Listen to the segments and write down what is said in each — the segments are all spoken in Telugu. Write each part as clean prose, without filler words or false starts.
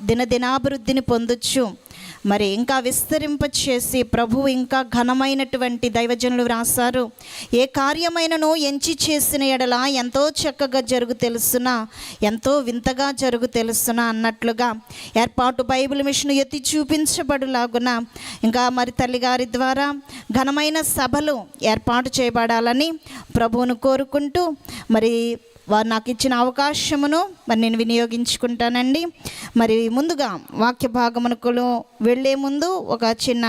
దినదినాభివృద్ధిని పొందొచ్చు. మరి ఇంకా విస్తరింపచేసి ప్రభువు ఇంకా ఘనమైనటువంటి దైవజనులు వ్రాసారు, ఏ కార్యమైనను ఎంచి చేసిన ఎడల ఎంతో చక్కగా జరుగు తెలుసునా, ఎంతో వింతగా జరుగు తెలుసునా అన్నట్లుగా ఏర్పాటు బైబిల్ మిషన్ ఎత్తి చూపించబడులాగున ఇంకా మరి తల్లిగారి ద్వారా ఘనమైన సభలు ఏర్పాటు చేయబడాలని ప్రభువును కోరుకుంటూ, మరి వారు నాకు ఇచ్చిన అవకాశమును మరి నేను వినియోగించుకుంటానండి. మరి ముందుగా వాక్య భాగమునకు వెళ్ళే ముందు ఒక చిన్న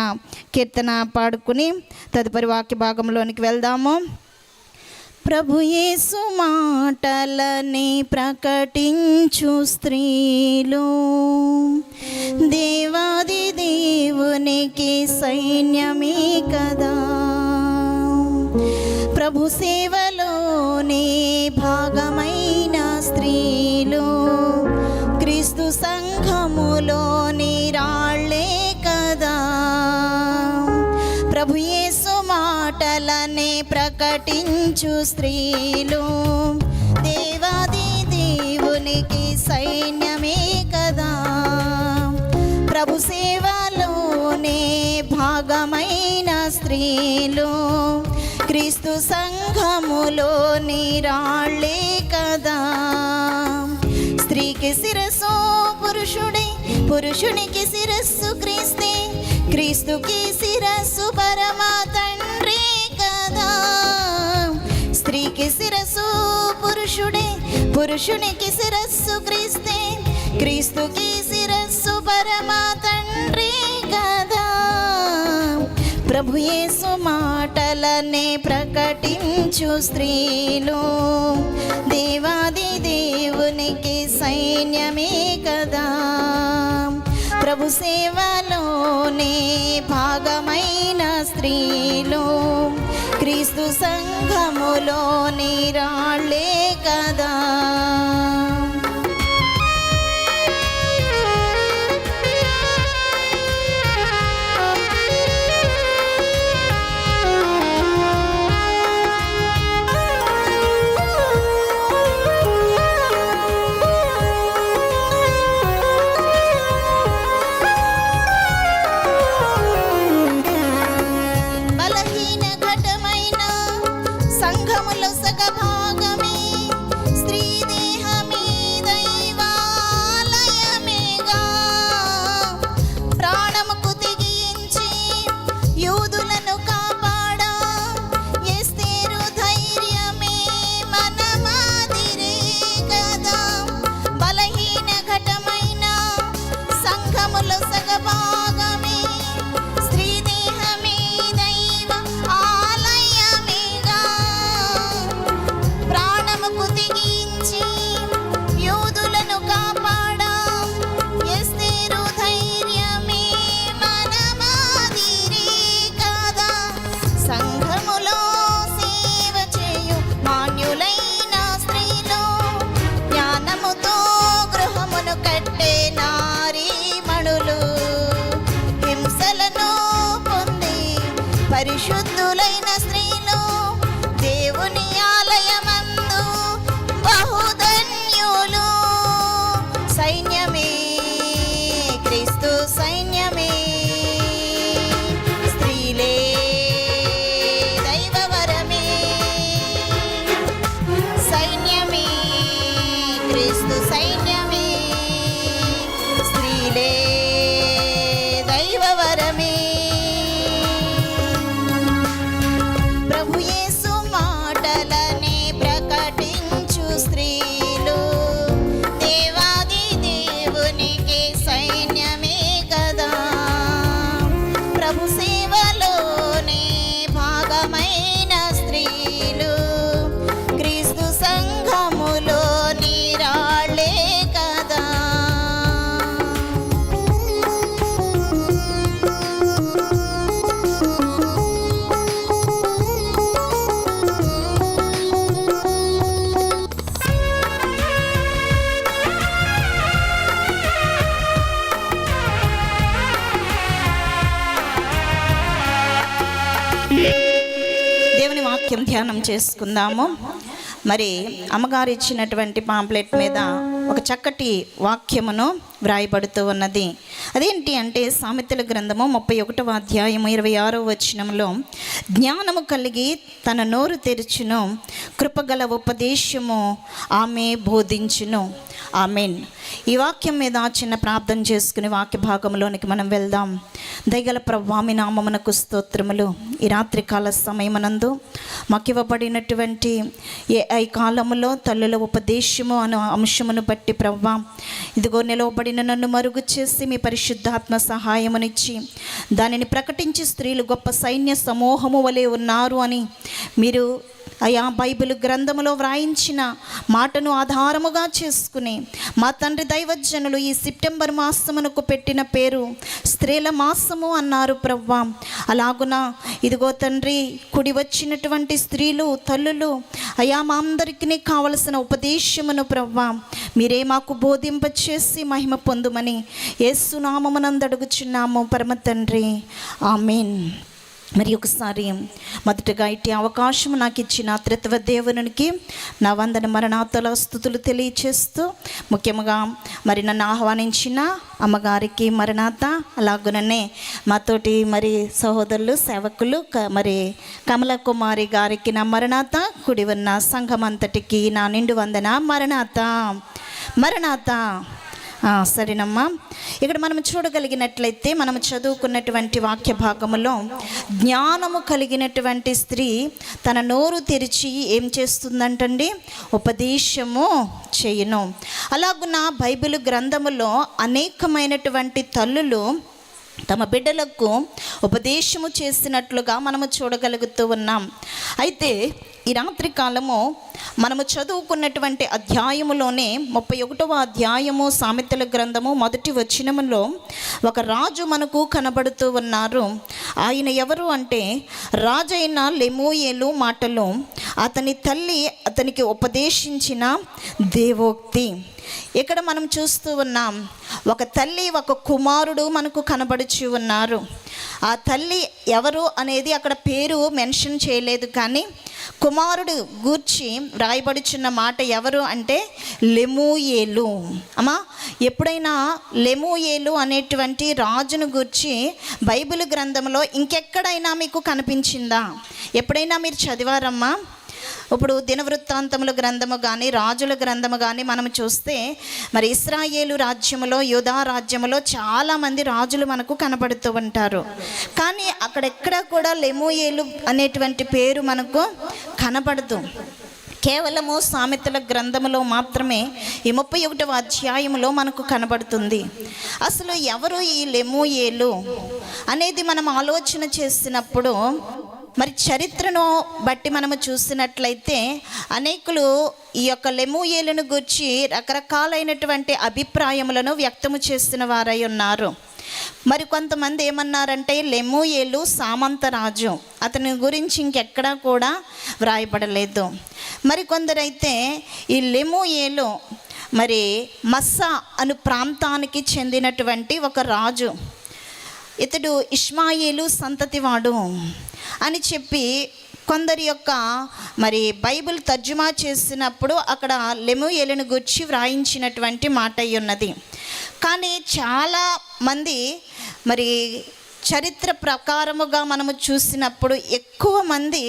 కీర్తన పాడుకుని తదుపరి వాక్య భాగంలోనికి వెళ్దాము. ప్రభు యేసు మాటలని ప్రకటించు స్త్రీలు దేవాది దేవునికి సైన్యమే కదా. ప్రభు సేవలోనే భాగమైన స్త్రీలు క్రీస్తు సంఘములోని రాళ్ళే కదా. ప్రభు యేసు మాటలనే ప్రకటించు స్త్రీలు దేవాది దేవునికి సైన్యమే కదా. ప్రభు సేవలోనే భాగమైన స్త్రీలు క్రీస్తు సంఘములోని రాళ్ళే కదా. స్త్రీకి శిరస్సు పురుషుడే, పురుషునికి శిరస్సు క్రీస్తే, క్రీస్తుకి శిరస్సు పరమ తండ్రి కదా. స్త్రీకి శిరస్సు పురుషుడే, పురుషునికి శిరస్సు క్రీస్తే, క్రీస్తుకి శిరస్సు పరమ తండ్రి కదా. ప్రభు యేసు మాటలనే ప్రకటించు స్త్రీలు దేవాది దేవునికి సైన్యమే కదా. ప్రభు సేవలోనే భాగమైన స్త్రీలు క్రీస్తు సంఘములోని రాళ్ళే కదా. పరిశుద్ధులైన స్త్రీలు దేవుని ఆలయమందు బహుధన్యులు. సైన్యమే క్రీస్తు సైన్యమే, స్త్రీలే దైవవరమే. సైన్యమే క్రీస్తు సైన్యమే, స్త్రీలే దైవవరమే. దేవుని వాక్యం ధ్యానం చేసుకుందాము. మరి అమ్మగారు ఇచ్చినటువంటి పాంప్లెట్ మీద ఒక చక్కటి వాక్యమును వ్రాయబడుతూ ఉన్నది. అదేంటి అంటే సామెతల గ్రంథము 31వ అధ్యాయము 26వ వచనంలో, జ్ఞానము కలిగి తన నోరు తెరుచును, కృపగల ఉపదేశము ఆమె బోధించును. ఆమెన్. ఈ వాక్యం మీద చిన్న ప్రార్థన చేసుకుని వాక్య భాగంలోనికి మనం వెళ్దాం. దయగల ప్రభువా, మీ నామమునకు స్తోత్రములు. ఈ రాత్రికాల సమయమునందు మాకు ఇవ్వబడినటువంటి ఈ కాలములో తల్లుల ఉపదేశము అనే అంశమును బట్టి ప్రభువా, ఇదిగో నిలవబడిన నన్ను మరుగు చేసి మీ పరిశుద్ధాత్మ సహాయమునిచ్చి దానిని ప్రకటించి స్త్రీలు గొప్ప సైన్య సమూహము వలె ఉన్నారు అని మీరు అయా బైబిల్ గ్రంథములో వ్రాయించిన మాటను ఆధారముగా చేసుకుని మా తండ్రి దైవజనులు ఈ సెప్టెంబర్ మాసమునకు పెట్టిన పేరు స్త్రీల మాసము అన్నారు ప్రవ్వా. అలాగున ఇదిగో తండ్రి, కుడి వచ్చినటువంటి స్త్రీలు తల్లులు అయా మా అందరికీ కావలసిన ఉపదేశమును ప్రవ్వా మీరే మాకు బోధింపచేసి మహిమ పొందుమని యేసు నామమునందు అడుగుచున్నాము పరమ తండ్రి. ఆమేన్. మరి ఒకసారి మొదటగా ఇట్టి అవకాశం నాకు ఇచ్చిన త్రిత్వ దేవునికి నా వందన మరణాతల స్తుతులు తెలియచేస్తూ, ముఖ్యంగా మరి నన్ను ఆహ్వానించిన అమ్మగారికి మరణాత, అలాగుననే మాతోటి మరి సహోదరులు సేవకులు మరి కమల కుమారి గారికి నా మరణాత, కుడి ఉన్న సంఘం అంతటికి నా నిండు వందన మరణాత మరణాత. సరేనమ్మా. ఇక్కడ మనం చూడగలిగినట్లయితే మనం చదువుకున్నటువంటి వాక్య భాగములో జ్ఞానము కలిగినటువంటి స్త్రీ తన నోరు తెరిచి ఏం చేస్తుందంటండి? ఉపదేశము చేయును. అలాగున బైబిల్ గ్రంథములో అనేకమైనటువంటి తల్లులు తమ బిడ్డలకు ఉపదేశము చేసినట్లుగా మనము చూడగలుగుతూ ఉన్నాం. అయితే ఈ రాత్రి కాలము మనము చదువుకున్నటువంటి అధ్యాయములోనే 31వ అధ్యాయము సామెతల గ్రంథము 1వ వచనములో ఒక రాజు మనకు కనబడుతూ ఉన్నారు. ఆయన ఎవరు అంటే రాజైన లెమూయేలు మాటలు అతని తల్లి అతనికి ఉపదేశించిన దేవోక్తి. ఇక్కడ మనం చూస్తూ ఉన్నాం, ఒక తల్లి ఒక కుమారుడు మనకు కనబడుచు ఉన్నారు. ఆ తల్లి ఎవరు అనేది అక్కడ పేరు మెన్షన్ చేయలేదు, కానీ కుమారుడు గూర్చి వ్రాయబడుచున్న మాట ఎవరు అంటే లెమూయేలు. అమ్మా, ఎప్పుడైనా లెమూయేలు అనేటువంటి రాజును గూర్చి బైబిల్ గ్రంథంలో ఇంకెక్కడైనా మీకు కనిపించిందా? ఎప్పుడైనా మీరు చదివారమ్మా? ఇప్పుడు దినవృత్తాంతముల గ్రంథము కానీ రాజుల గ్రంథము కానీ మనం చూస్తే మరి ఇశ్రాయేలు రాజ్యములో యూదా రాజ్యములో చాలామంది రాజులు మనకు కనబడుతూ ఉంటారు. కానీ అక్కడెక్కడ కూడా లెమూయేలు అనేటువంటి పేరు మనకు కనబడదు. కేవలము సామెతల గ్రంథములో మాత్రమే ఈ 31వ అధ్యాయములో మనకు కనబడుతుంది. అసలు ఎవరు ఈ లెమూయేలు అనేది మనం ఆలోచన చేసినప్పుడు మరి చరిత్రను బట్టి మనము చూసినట్లయితే అనేకులు ఈ యొక్క లెమూయేలును గురించి రకరకాలైనటువంటి అభిప్రాయములను వ్యక్తము చేసిన వారై ఉన్నారు. మరి కొంతమంది ఏమన్నారంటే లెమూయేలు సామంతరాజు, అతని గురించి ఇంకెక్కడా కూడా వ్రాయబడలేదు. మరి కొందరైతే ఈ లెమూయేలు మరి మస్సా అను ప్రాంతానికి చెందినటువంటి ఒక రాజు, ఇతడు ఇష్మాయేలు సంతతివాడు అని చెప్పి కొందరి యొక్క మరి బైబిల్ తర్జుమా చేసినప్పుడు అక్కడ లెమూయేలును గురించి వ్రాయించినటువంటి మాట అయి ఉన్నది. కానీ చాలా మంది మరి చరిత్ర ప్రకారముగా మనము చూసినప్పుడు ఎక్కువ మంది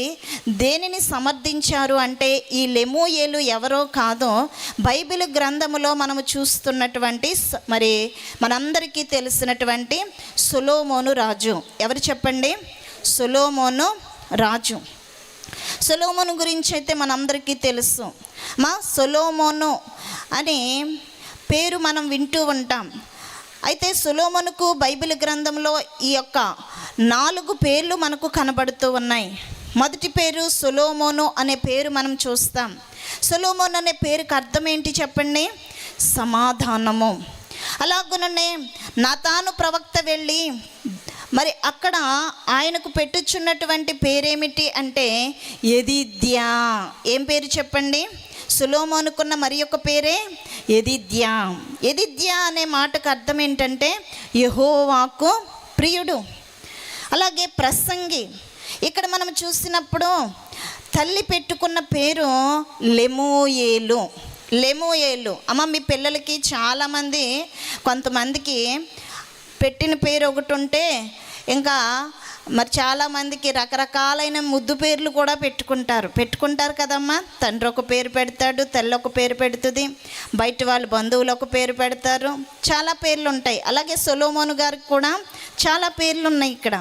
దేనిని సమర్థించారు అంటే ఈ లెమూయేలు ఎవరో కాదో బైబిల్ గ్రంథములో మనము చూస్తున్నటువంటి మరి మనందరికీ తెలిసినటువంటి సొలొమోను రాజు. ఎవరు చెప్పండి? సొలొమోను రాజు. సొలొమోను గురించి అయితే మనందరికీ తెలుసు. సొలొమోను అనే పేరు మనం వింటూ ఉంటాం. అయితే సొలొమోనుకు బైబిల్ గ్రంథంలో ఈ యొక్క 4 పేర్లు మనకు కనబడుతూ ఉన్నాయి. మొదటి పేరు సొలొమోను అనే పేరు మనం చూస్తాం. సొలొమోను అనే పేరుకి అర్థం ఏంటి చెప్పండి? సమాధానము. అలాగుననే నాతాను ప్రవక్త వెళ్ళి మరి అక్కడ ఆయనకు పెట్టుచున్నటువంటి పేరేమిటి అంటే యెదిద్యా. ఏం పేరు చెప్పండి? సొలొమోనుకున్న మరి ఒక పేరే యెదిద్యా. యెదిద్యా అనే మాటకు అర్థం ఏంటంటే యెహోవాకు ప్రియుడు. అలాగే ప్రసంగి. ఇక్కడ మనం చూసినప్పుడు తల్లి పెట్టుకున్న పేరు లెమూయేలు. లెమూయేలు. అమ్మ మీ పిల్లలకి చాలామంది కొంతమందికి పెట్టిన పేరు ఒకటి ఉంటే ఇంకా మరి చాలామందికి రకరకాలైన ముద్దు పేర్లు కూడా పెట్టుకుంటారు కదమ్మా. తండ్రి ఒక పేరు పెడతాడు, తల్లి ఒక పేరు పెడుతుంది, బయట వాళ్ళు బంధువులు ఒక పేరు పెడతారు, చాలా పేర్లు ఉంటాయి. అలాగే సొలొమోను గారికి కూడా చాలా పేర్లు ఉన్నాయి. ఇక్కడ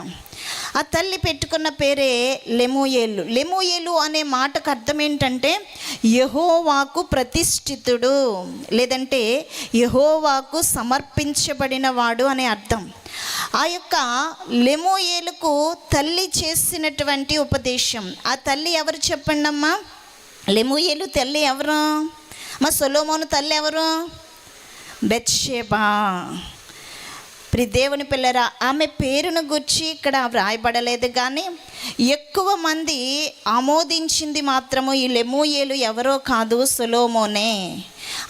ఆ తల్లి పెట్టుకున్న పేరే లెమూయేలు. లెమూయేలు అనే మాటకు అర్థం ఏంటంటే యెహోవాకు ప్రతిష్ఠితుడు, లేదంటే యెహోవాకు సమర్పించబడిన వాడు అనే అర్థం. ఆ యొక్క లెమూయేలుకు తల్లి చేసినటువంటి ఉపదేశం. ఆ తల్లి ఎవరు చెప్పండి అమ్మా? లెమూయేలు తల్లి ఎవరు? మా సొలొమోను తల్లి ఎవరు? బెత్షెబా. దేవుని పిల్లరా, ఆమె పేరును గురించి ఇక్కడ వ్రాయబడలేదు, కానీ ఎక్కువ మంది ఆమోదించింది మాత్రము ఈ లెమూయేలు ఎవరో కాదు, సొలొమోనే.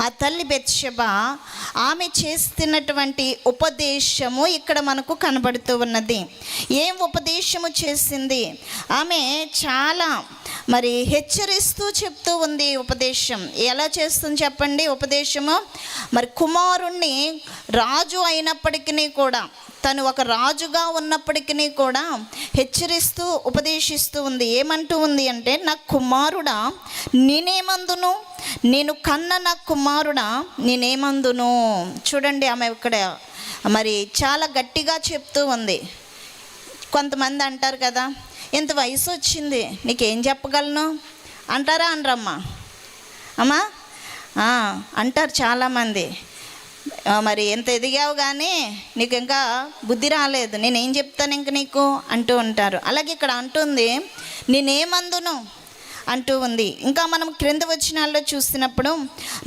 ఆ తల్లి బెత్షెబా ఆమె చేస్తున్నటువంటి ఉపదేశము ఇక్కడ మనకు కనబడుతూ ఉన్నది. ఏం ఉపదేశము చేసింది? ఆమె చాలా మరి హెచ్చరిస్తూ చెప్తూ ఉంది ఉపదేశం. ఎలా చేస్తుంది చెప్పండి ఉపదేశము? మరి కుమారుణ్ణి రాజు అయినప్పటికీ కూడా, తను ఒక రాజుగా ఉన్నప్పటికీ కూడా హెచ్చరిస్తూ ఉపదేశిస్తూ ఉంది. ఏమంటూ ఉంది అంటే, నా కుమారుడా నేనేమందును, నేను కన్న నా కుమారుడా నేనేమందును. చూడండి ఆమె ఇక్కడ మరి చాలా గట్టిగా చెప్తూ ఉంది. కొంతమంది అంటారు కదా, ఇంత వయసు వచ్చింది నీకేం చెప్పగలను అంటారా? అనరమ్మా అమ్మా అంటారు చాలామంది. మరి ఎంత ఎదిగావు కానీ నీకు ఇంకా బుద్ధి రాలేదు, నేనేం చెప్తాను ఇంక నీకు అంటూ ఉంటారు. అలాగే ఇక్కడ అంటుంది నేనేమందును అంటూ ఉంది. ఇంకా మనం క్రింద వచనాల్లో చూసినప్పుడు,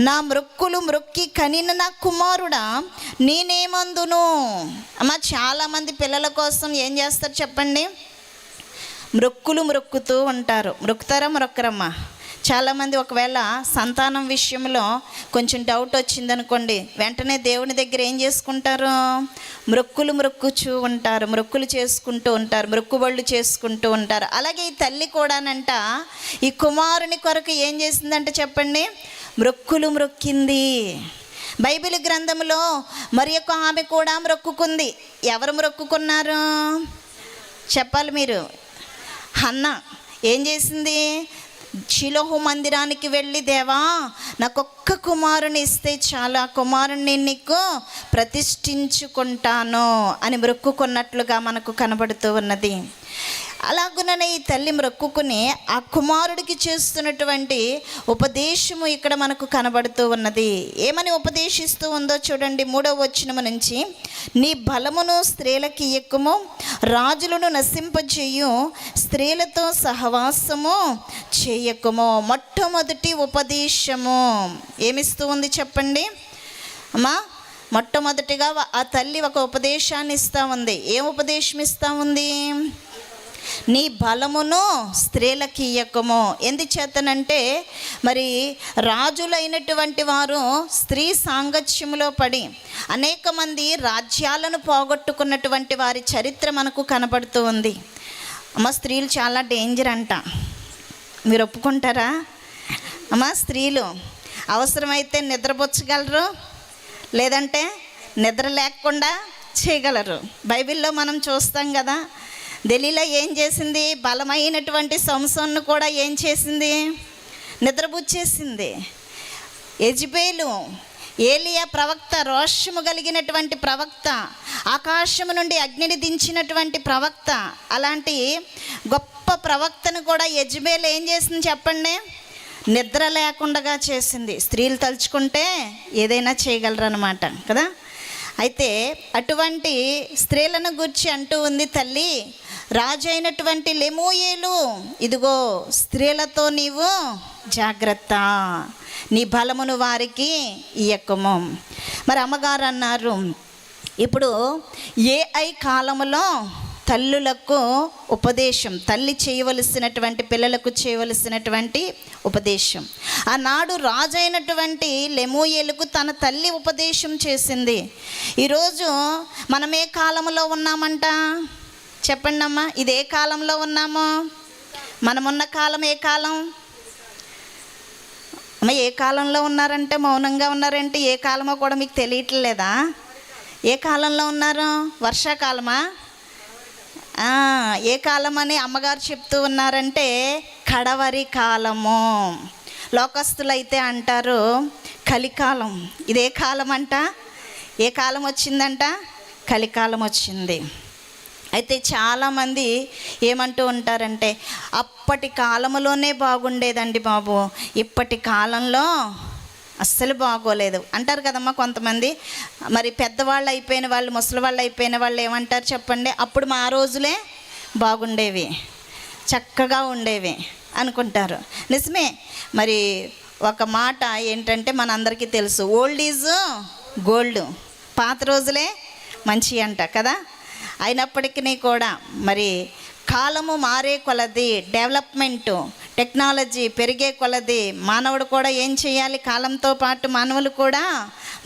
నా మ్రొక్కులు మ్రొక్కి కనిన నా కుమారుడా నేనేమందును. అమ్మ చాలామంది పిల్లల కోసం ఏం చేస్తారు చెప్పండి? మ్రొక్కులు మ్రొక్కుతూ ఉంటారు. మ్రొక్కుతారా మ్రొక్కరమ్మా? చాలామంది ఒకవేళ సంతానం విషయంలో కొంచెం డౌట్ వచ్చిందనుకోండి, వెంటనే దేవుని దగ్గర ఏం చేసుకుంటారు? మ్రొక్కులు మ్రొక్కుచూ ఉంటారు, మ్రొక్కులు చేసుకుంటూ ఉంటారు, మ్రొక్కుబళ్ళు చేసుకుంటూ ఉంటారు. అలాగే ఈ తల్లి కూడానంట ఈ కుమారుని కొరకు ఏం చేసిందంటే చెప్పండి? మ్రొక్కులు మ్రొక్కింది. బైబిల్ గ్రంథంలో మరి యొక్క ఆమె కూడా మ్రొక్కుకుంది. ఎవరు మ్రొక్కుకున్నారు చెప్పాలి మీరు? హన్నా ఏం చేసింది? షిలోహు మందిరానికి వెళ్ళి, దేవా నాకొక్క కుమారుని ఇస్తే చాలా, కుమారుని నీకు ప్రతిష్ఠించుకుంటాను అని మొక్కుకున్నట్లుగా మనకు కనబడుతూ ఉన్నది. అలాగుననే ఈ తల్లి మొక్కుకుని ఆ కుమారుడికి చేస్తున్నటువంటి ఉపదేశము ఇక్కడ మనకు కనబడుతూ ఉన్నది. ఏమని ఉపదేశిస్తూ ఉందో చూడండి 3వ వచనము నుంచి, నీ బలమును స్త్రీలకి ఇయ్యకుము, రాజులను నశింపజేయు స్త్రీలతో సహవాసము చేయకుము. మొట్టమొదటి ఉపదేశము ఏమిస్తూ ఉంది చెప్పండి అమ్మా? మొట్టమొదటిగా ఆ తల్లి ఒక ఉపదేశాన్ని ఇస్తూ ఉంది. ఏం ఉపదేశం ఇస్తూ ఉంది? నీ బలమును స్త్రీలకి ఇయ్యకము. ఎందుచేతనంటే మరి రాజులైనటువంటి వారు స్త్రీ సాంగత్యములో పడి అనేక మంది రాజ్యాలను పోగొట్టుకున్నటువంటి వారి చరిత్ర మనకు కనబడుతూ ఉంది. అమ్మ స్త్రీలు చాలా డేంజర్ అంట, మీరు ఒప్పుకుంటారా? అమ్మ స్త్రీలు అవసరమైతే నిద్రపుచ్చగలరు, లేదంటే నిద్ర లేకుండా చేయగలరు. బైబిల్లో మనం చూస్తాం కదా, దెలీలా ఏం చేసింది? బలమైనటువంటి సంసోన్ను కూడా ఏం చేసింది? నిద్రపుచ్చేసింది. యెజబెలు ఏలియా ప్రవక్త, రోషము కలిగినటువంటి ప్రవక్త, ఆకాశము నుండి అగ్నిని దించినటువంటి ప్రవక్త, అలాంటి గొప్ప ప్రవక్తను కూడా యెజబెలు ఏం చేసింది చెప్పండి? నిద్ర లేకుండా చేసింది. స్త్రీలు తలుచుకుంటే ఏదైనా చేయగలరు అన్నమాట కదా. అయితే అటువంటి స్త్రీలను గురించి అంటూ ఉంది తల్లి, రాజు అయినటువంటి లెమూయేలు, ఇదిగో స్త్రీలతో నీవు జాగ్రత్త, నీ బలమును వారికి ఇయ్యకము. మరి అమ్మగారు అన్నారు, ఇప్పుడు ఏఐ కాలములో తల్లులకు ఉపదేశం, తల్లి చేయవలసినటువంటి పిల్లలకు చేయవలసినటువంటి ఉపదేశం. ఆనాడు రాజైనటువంటి లెమూయేలుకు తన తల్లి ఉపదేశం చేసింది. ఈరోజు మనం ఏ కాలంలో ఉన్నామంట చెప్పండి అమ్మా? ఇది ఏ కాలంలో ఉన్నామో? మనమున్న కాలం ఏ కాలం? అమ్మ ఏ కాలంలో ఉన్నారంటే మౌనంగా ఉన్నారంటే ఏ కాలమో కూడా మీకు తెలియట్లేదా? ఏ కాలంలో ఉన్నారు? వర్షాకాలమా? ఏ కాలం అని అమ్మగారు చెప్తూ ఉన్నారంటే కడవరి కాలము. లోకస్తులైతే అంటారు కలికాలం. ఇదే కాలం అంట. ఏ కాలం వచ్చిందంట? కలికాలం వచ్చింది. అయితే చాలామంది ఏమంటూ ఉంటారంటే అప్పటి కాలంలోనే బాగుండేదండి బాబు, ఇప్పటి కాలంలో అస్సలు బాగోలేదు అంటారు కదమ్మా కొంతమంది. మరి పెద్దవాళ్ళు అయిపోయిన వాళ్ళు, ముసలి వాళ్ళు అయిపోయిన వాళ్ళు ఏమంటారు చెప్పండి? అప్పుడు మా రోజులే బాగుండేవి, చక్కగా ఉండేవి అనుకుంటారు. నిజమే. మరి ఒక మాట ఏంటంటే మనందరికీ తెలుసు, ఓల్డ్ ఈజ్ గోల్డ్. పాత రోజులే మంచి అంట కదా. అయినప్పటికీ కూడా మరి కాలము మారే కొలది, డెవలప్మెంటు టెక్నాలజీ పెరిగే కొలది మానవుడు కూడా ఏం చేయాలి? కాలంతో పాటు మానవులు కూడా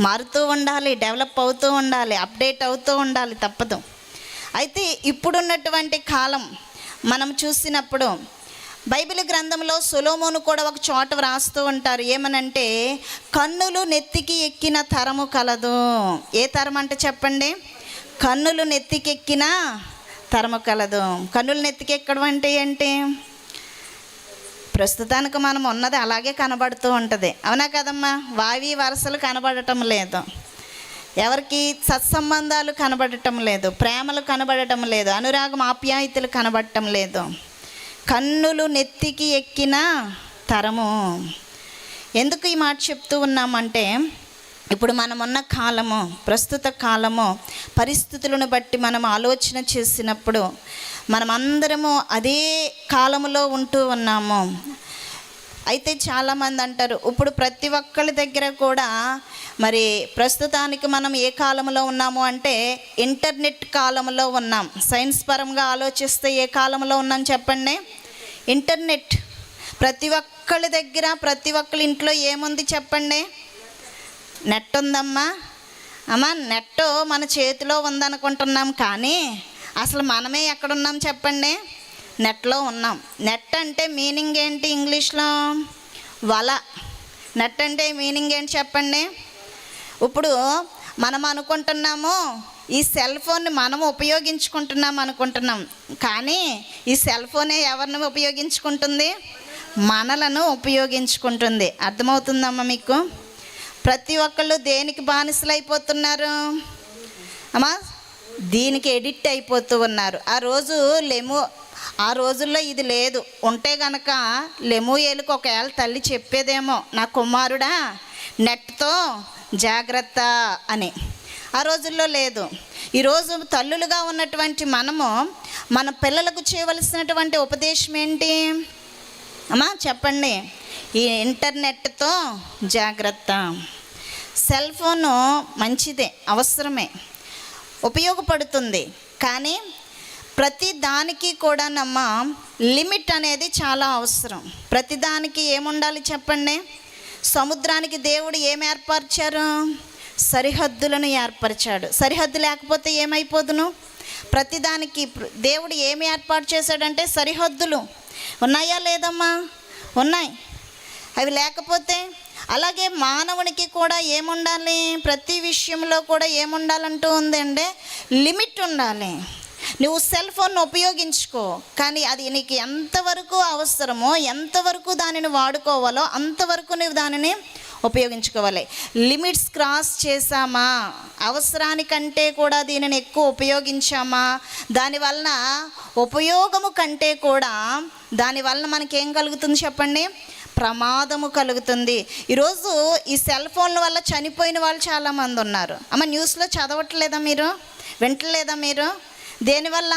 మారుతూ ఉండాలి, డెవలప్ అవుతూ ఉండాలి, అప్డేట్ అవుతూ ఉండాలి, తప్పదు. అయితే ఇప్పుడున్నటువంటి కాలం మనం చూసినప్పుడు బైబిల్ గ్రంథంలో సొలొమోను కూడా ఒక చోట వ్రాస్తూ ఉంటారు. ఏమనంటే కన్నులు నెత్తికి ఎక్కిన తరము కలదు. ఏ తరం అంటే చెప్పండి? కన్నులు నెత్తికెక్కిన తరము కలదు. కన్నులు నెత్తికెక్కడం అంటే ఏంటి? ప్రస్తుతానికి మనం ఉన్నది అలాగే కనబడుతూ ఉంటుంది, అవునా కదమ్మా? వావి వరసలు కనబడటం లేదు, ఎవరికి సత్సంబంధాలు కనబడటం లేదు, ప్రేమలు కనబడటం లేదు, అనురాగం ఆప్యాయతలు కనబడటం లేదు. కన్నులు నెత్తికి ఎక్కిన తరము. ఎందుకు ఈ మాట చెప్తూ ఉన్నామంటే ఇప్పుడు మనం ఉన్న కాలము, ప్రస్తుత కాలము పరిస్థితులను బట్టి మనం ఆలోచన చేసినప్పుడు మనమందరము అదే కాలములో ఉంటూ ఉన్నాము. అయితే చాలామంది అంటారు ఇప్పుడు ప్రతి ఒక్కరి దగ్గర కూడా మరి ప్రస్తుతానికి మనం ఏ కాలంలో ఉన్నాము అంటే ఇంటర్నెట్ కాలంలో ఉన్నాం. సైన్స్ పరంగా ఆలోచిస్తే ఏ కాలంలో ఉన్నాం చెప్పండి? ఇంటర్నెట్. ప్రతి ఒక్కరి దగ్గర, ప్రతి ఒక్కరి ఇంట్లో ఏముంది చెప్పండి? నెట్ ఉందమ్మా. అమ్మ నెట్ మన చేతిలో ఉందనుకుంటున్నాం, కానీ అసలు మనమే ఎక్కడున్నాం చెప్పండి? నెట్లో ఉన్నాం. నెట్ అంటే మీనింగ్ ఏంటి ఇంగ్లీష్లో? వల. నెట్ అంటే మీనింగ్ ఏంటి చెప్పండి? ఇప్పుడు మనం అనుకుంటున్నాము ఈ సెల్ ఫోన్ని మనము ఉపయోగించుకుంటున్నాం అనుకుంటున్నాం, కానీ ఈ సెల్ ఫోనే ఎవరిని ఉపయోగించుకుంటుంది? మనలను ఉపయోగించుకుంటుంది. అర్థమవుతుందమ్మా మీకు? ప్రతి ఒక్కళ్ళు దేనికి బానిసలు అయిపోతున్నారు అమ్మా? దీనికి ఎడిక్ట్ అయిపోతూ ఉన్నారు. ఆ రోజుల్లో ఇది లేదు. ఉంటే గనక లెమూయేలుకు ఒకవేళ తల్లి చెప్పేదేమో, నా కుమారుడా నెట్తో జాగ్రత్త అని. ఆ రోజుల్లో లేదు. ఈరోజు తల్లులుగా ఉన్నటువంటి మనము మన పిల్లలకు చేయవలసినటువంటి ఉపదేశం ఏంటి అమ్మా చెప్పండి? ఈ ఇంటర్నెట్తో జాగ్రత్త. సెల్ ఫోను మంచిదే, అవసరమే, ఉపయోగపడుతుంది, కానీ ప్రతి దానికి కూడానమ్మా లిమిట్ అనేది చాలా అవసరం. ప్రతి దానికి ఏముండాలి చెప్పండి? సముద్రానికి దేవుడు ఏమి ఏర్పరిచారు? సరిహద్దులను ఏర్పరిచాడు. సరిహద్దు లేకపోతే ఏమైపోదును? ప్రతిదానికి దేవుడు ఏమి ఏర్పాటు చేశాడంటే సరిహద్దులు ఉన్నాయా లేదమ్మా? ఉన్నాయి. అవి లేకపోతే అలాగే మానవునికి కూడా ఏముండాలి? ప్రతి విషయంలో కూడా ఏముండాలంటూ ఉందంటే లిమిట్ ఉండాలి. నువ్వు సెల్ ఫోన్ ఉపయోగించుకో, కానీ అది నీకు ఎంతవరకు అవసరమో, ఎంతవరకు దానిని వాడుకోవాలో అంతవరకు నువ్వు దానిని ఉపయోగించుకోవాలి. లిమిట్స్ క్రాస్ చేసామా, అవసరానికంటే కూడా దీనిని ఎక్కువ ఉపయోగించామా, దానివలన ఉపయోగము కంటే కూడా దానివలన మనకేం కలుగుతుంది చెప్పండి? ప్రమాదము కలుగుతుంది. ఈరోజు ఈ సెల్ ఫోన్ల వల్ల చనిపోయిన వాళ్ళు చాలామంది ఉన్నారు. అమ్మ న్యూస్లో చదవట్లేదా మీరు? వింటలేదా మీరు? దేనివల్ల?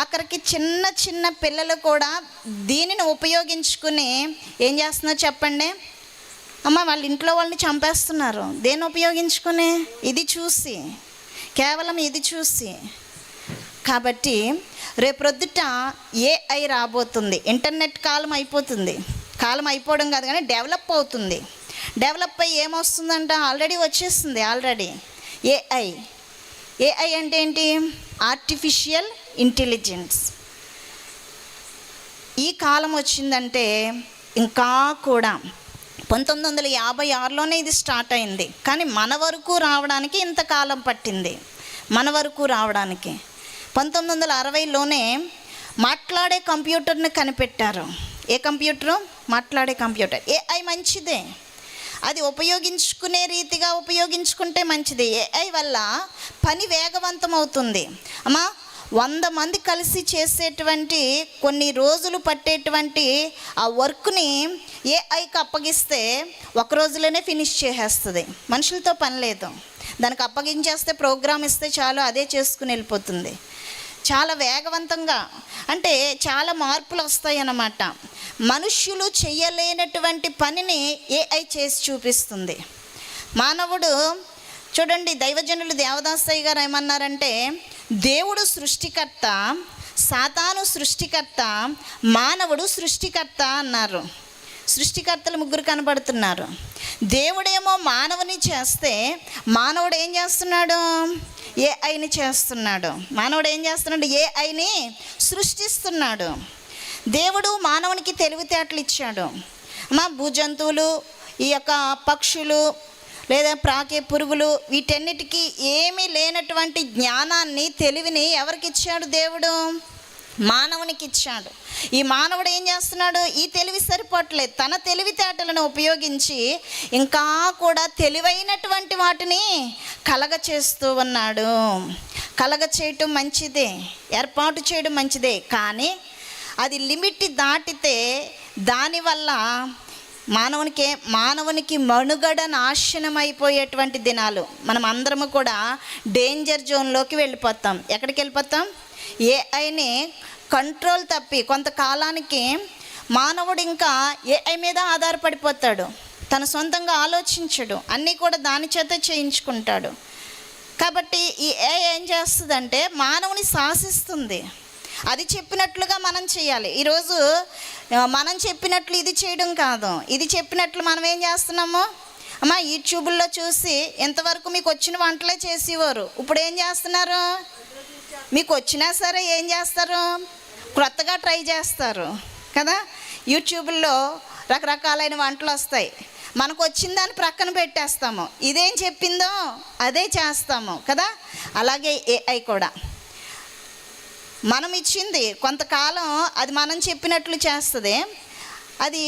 ఆఖరికి చిన్న చిన్న పిల్లలు కూడా దీనిని ఉపయోగించుకుని ఏం చేస్తున్నారు చెప్పండి అమ్మ? వాళ్ళ ఇంట్లో వాళ్ళని చంపేస్తున్నారు. దేన్ని ఉపయోగించుకుని? ఇది చూసి, కేవలం ఇది చూసి. కాబట్టి రేపొద్దుట ఏఐ రాబోతుంది. ఇంటర్నెట్ కాలం అయిపోతుంది. కాలం అయిపోవడం కాదు కానీ డెవలప్ అవుతుంది. డెవలప్ అయ్యి ఏమొస్తుందంట? ఆల్రెడీ వచ్చేస్తుంది. ఆల్రెడీ ఏఐ అంటే ఏంటి? Artificial intelligence. ఈ కాలం వచ్చిందంటే ఇంకా కూడా 1956లోనే ఇది స్టార్ట్ అయింది, కానీ మన వరకు రావడానికి ఇంతకాలం పట్టింది. మన వరకు రావడానికి 1960లోనే మాట్లాడే కంప్యూటర్ని కనిపెట్టారు. ఏ కంప్యూటరు? మాట్లాడే కంప్యూటర్. ఏఐ మంచిదే, అది ఉపయోగించుకునే రీతిగా ఉపయోగించుకుంటే మంచిది. ఏఐ వల్ల పని వేగవంతం అవుతుంది. అమ్మా, 100 మంది కలిసి చేసేటువంటి కొన్ని రోజులు పట్టేటువంటి ఆ వర్క్ని ఏఐకి అప్పగిస్తే ఒక రోజులోనే ఫినిష్ చేసేస్తుంది. మనుషులతో పని లేదు. దానికి అప్పగించేస్తే ప్రోగ్రామ్ ఇస్తే చాలు, అదే చేసుకుని వెళ్ళిపోతుంది. చాలా వేగవంతంగా, అంటే చాలా మార్పులు వస్తాయి అన్నమాట. మనుష్యులు చేయలేనటువంటి పనిని ఏఐ చేసి చూపిస్తుంది. మానవుడు చూడండి, దైవజనులు దేవదాసయ్య గారు ఏమన్నారంటే, దేవుడు సృష్టికర్త, సాతాను సృష్టికర్త, మానవుడు సృష్టికర్త అన్నారు. సృష్టికర్తలు 3 కనబడుతున్నారు. దేవుడేమో మానవుని చేస్తే, మానవుడు ఏం చేస్తున్నాడు? ఏఐని చేస్తున్నాడు. మానవుడు ఏం చేస్తున్నాడు? ఏఐని సృష్టిస్తున్నాడు. దేవుడు మానవునికి తెలివితేటలు ఇచ్చాడు. భూజంతువులు, ఈ యొక్క పక్షులు లేదా ప్రాకే పురుగులు, వీటన్నిటికీ ఏమీ లేనటువంటి జ్ఞానాన్ని, తెలివిని ఎవరికి ఇచ్చాడు? దేవుడు మానవునికి ఇచ్చాడు. ఈ మానవుడు ఏం చేస్తున్నాడు? ఈ తెలివి సరిపోవట్లేదు, తన తెలివితేటలను ఉపయోగించి ఇంకా కూడా తెలివైనటువంటి వాటిని కలగచేస్తూ ఉన్నాడు. కలగచేయటం మంచిదే, ఏర్పాటు చేయడం మంచిదే, కానీ లిమిట్ దాటితే దానివల్ల మానవునికి మనుగడ నాశనం అయిపోయేటువంటి దినాలు. మనం అందరము కూడా డేంజర్ జోన్లోకి వెళ్ళిపోతాం. ఎక్కడికి వెళ్ళిపోతాం? ఏఐని కంట్రోల్ తప్పి కొంతకాలానికి మానవుడు ఇంకా ఏఐ మీద ఆధారపడిపోతాడు. తన సొంతంగా ఆలోచించడు, అన్నీ కూడా దాని చేత చేయించుకుంటాడు. కాబట్టి ఈ ఏఐ ఏం చేస్తుందంటే మానవుని శాసిస్తుంది. అది చెప్పినట్లుగా మనం చేయాలి. ఈరోజు మనం చెప్పినట్లు ఇది చేయడం కాదు, ఇది చెప్పినట్లు మనం ఏం చేస్తున్నాము? యూట్యూబ్లో చూసి ఎంతవరకు మీకు వచ్చిన వంటలే చేసేవారు, ఇప్పుడు ఏం చేస్తున్నారు? మీకు వచ్చినా సరే ఏం చేస్తారు? క్రొత్తగా ట్రై చేస్తారు కదా. యూట్యూబ్లో రకరకాలైన వంటలు వస్తాయి, మనకు వచ్చిన దాన్ని ప్రక్కన పెట్టేస్తాము, ఇదేం చెప్పిందో అదే చేస్తాము కదా. అలాగే ఏఐ కూడా మనం ఇచ్చింది కొంతకాలం అది మనం చెప్పినట్లు చేస్తుంది. అది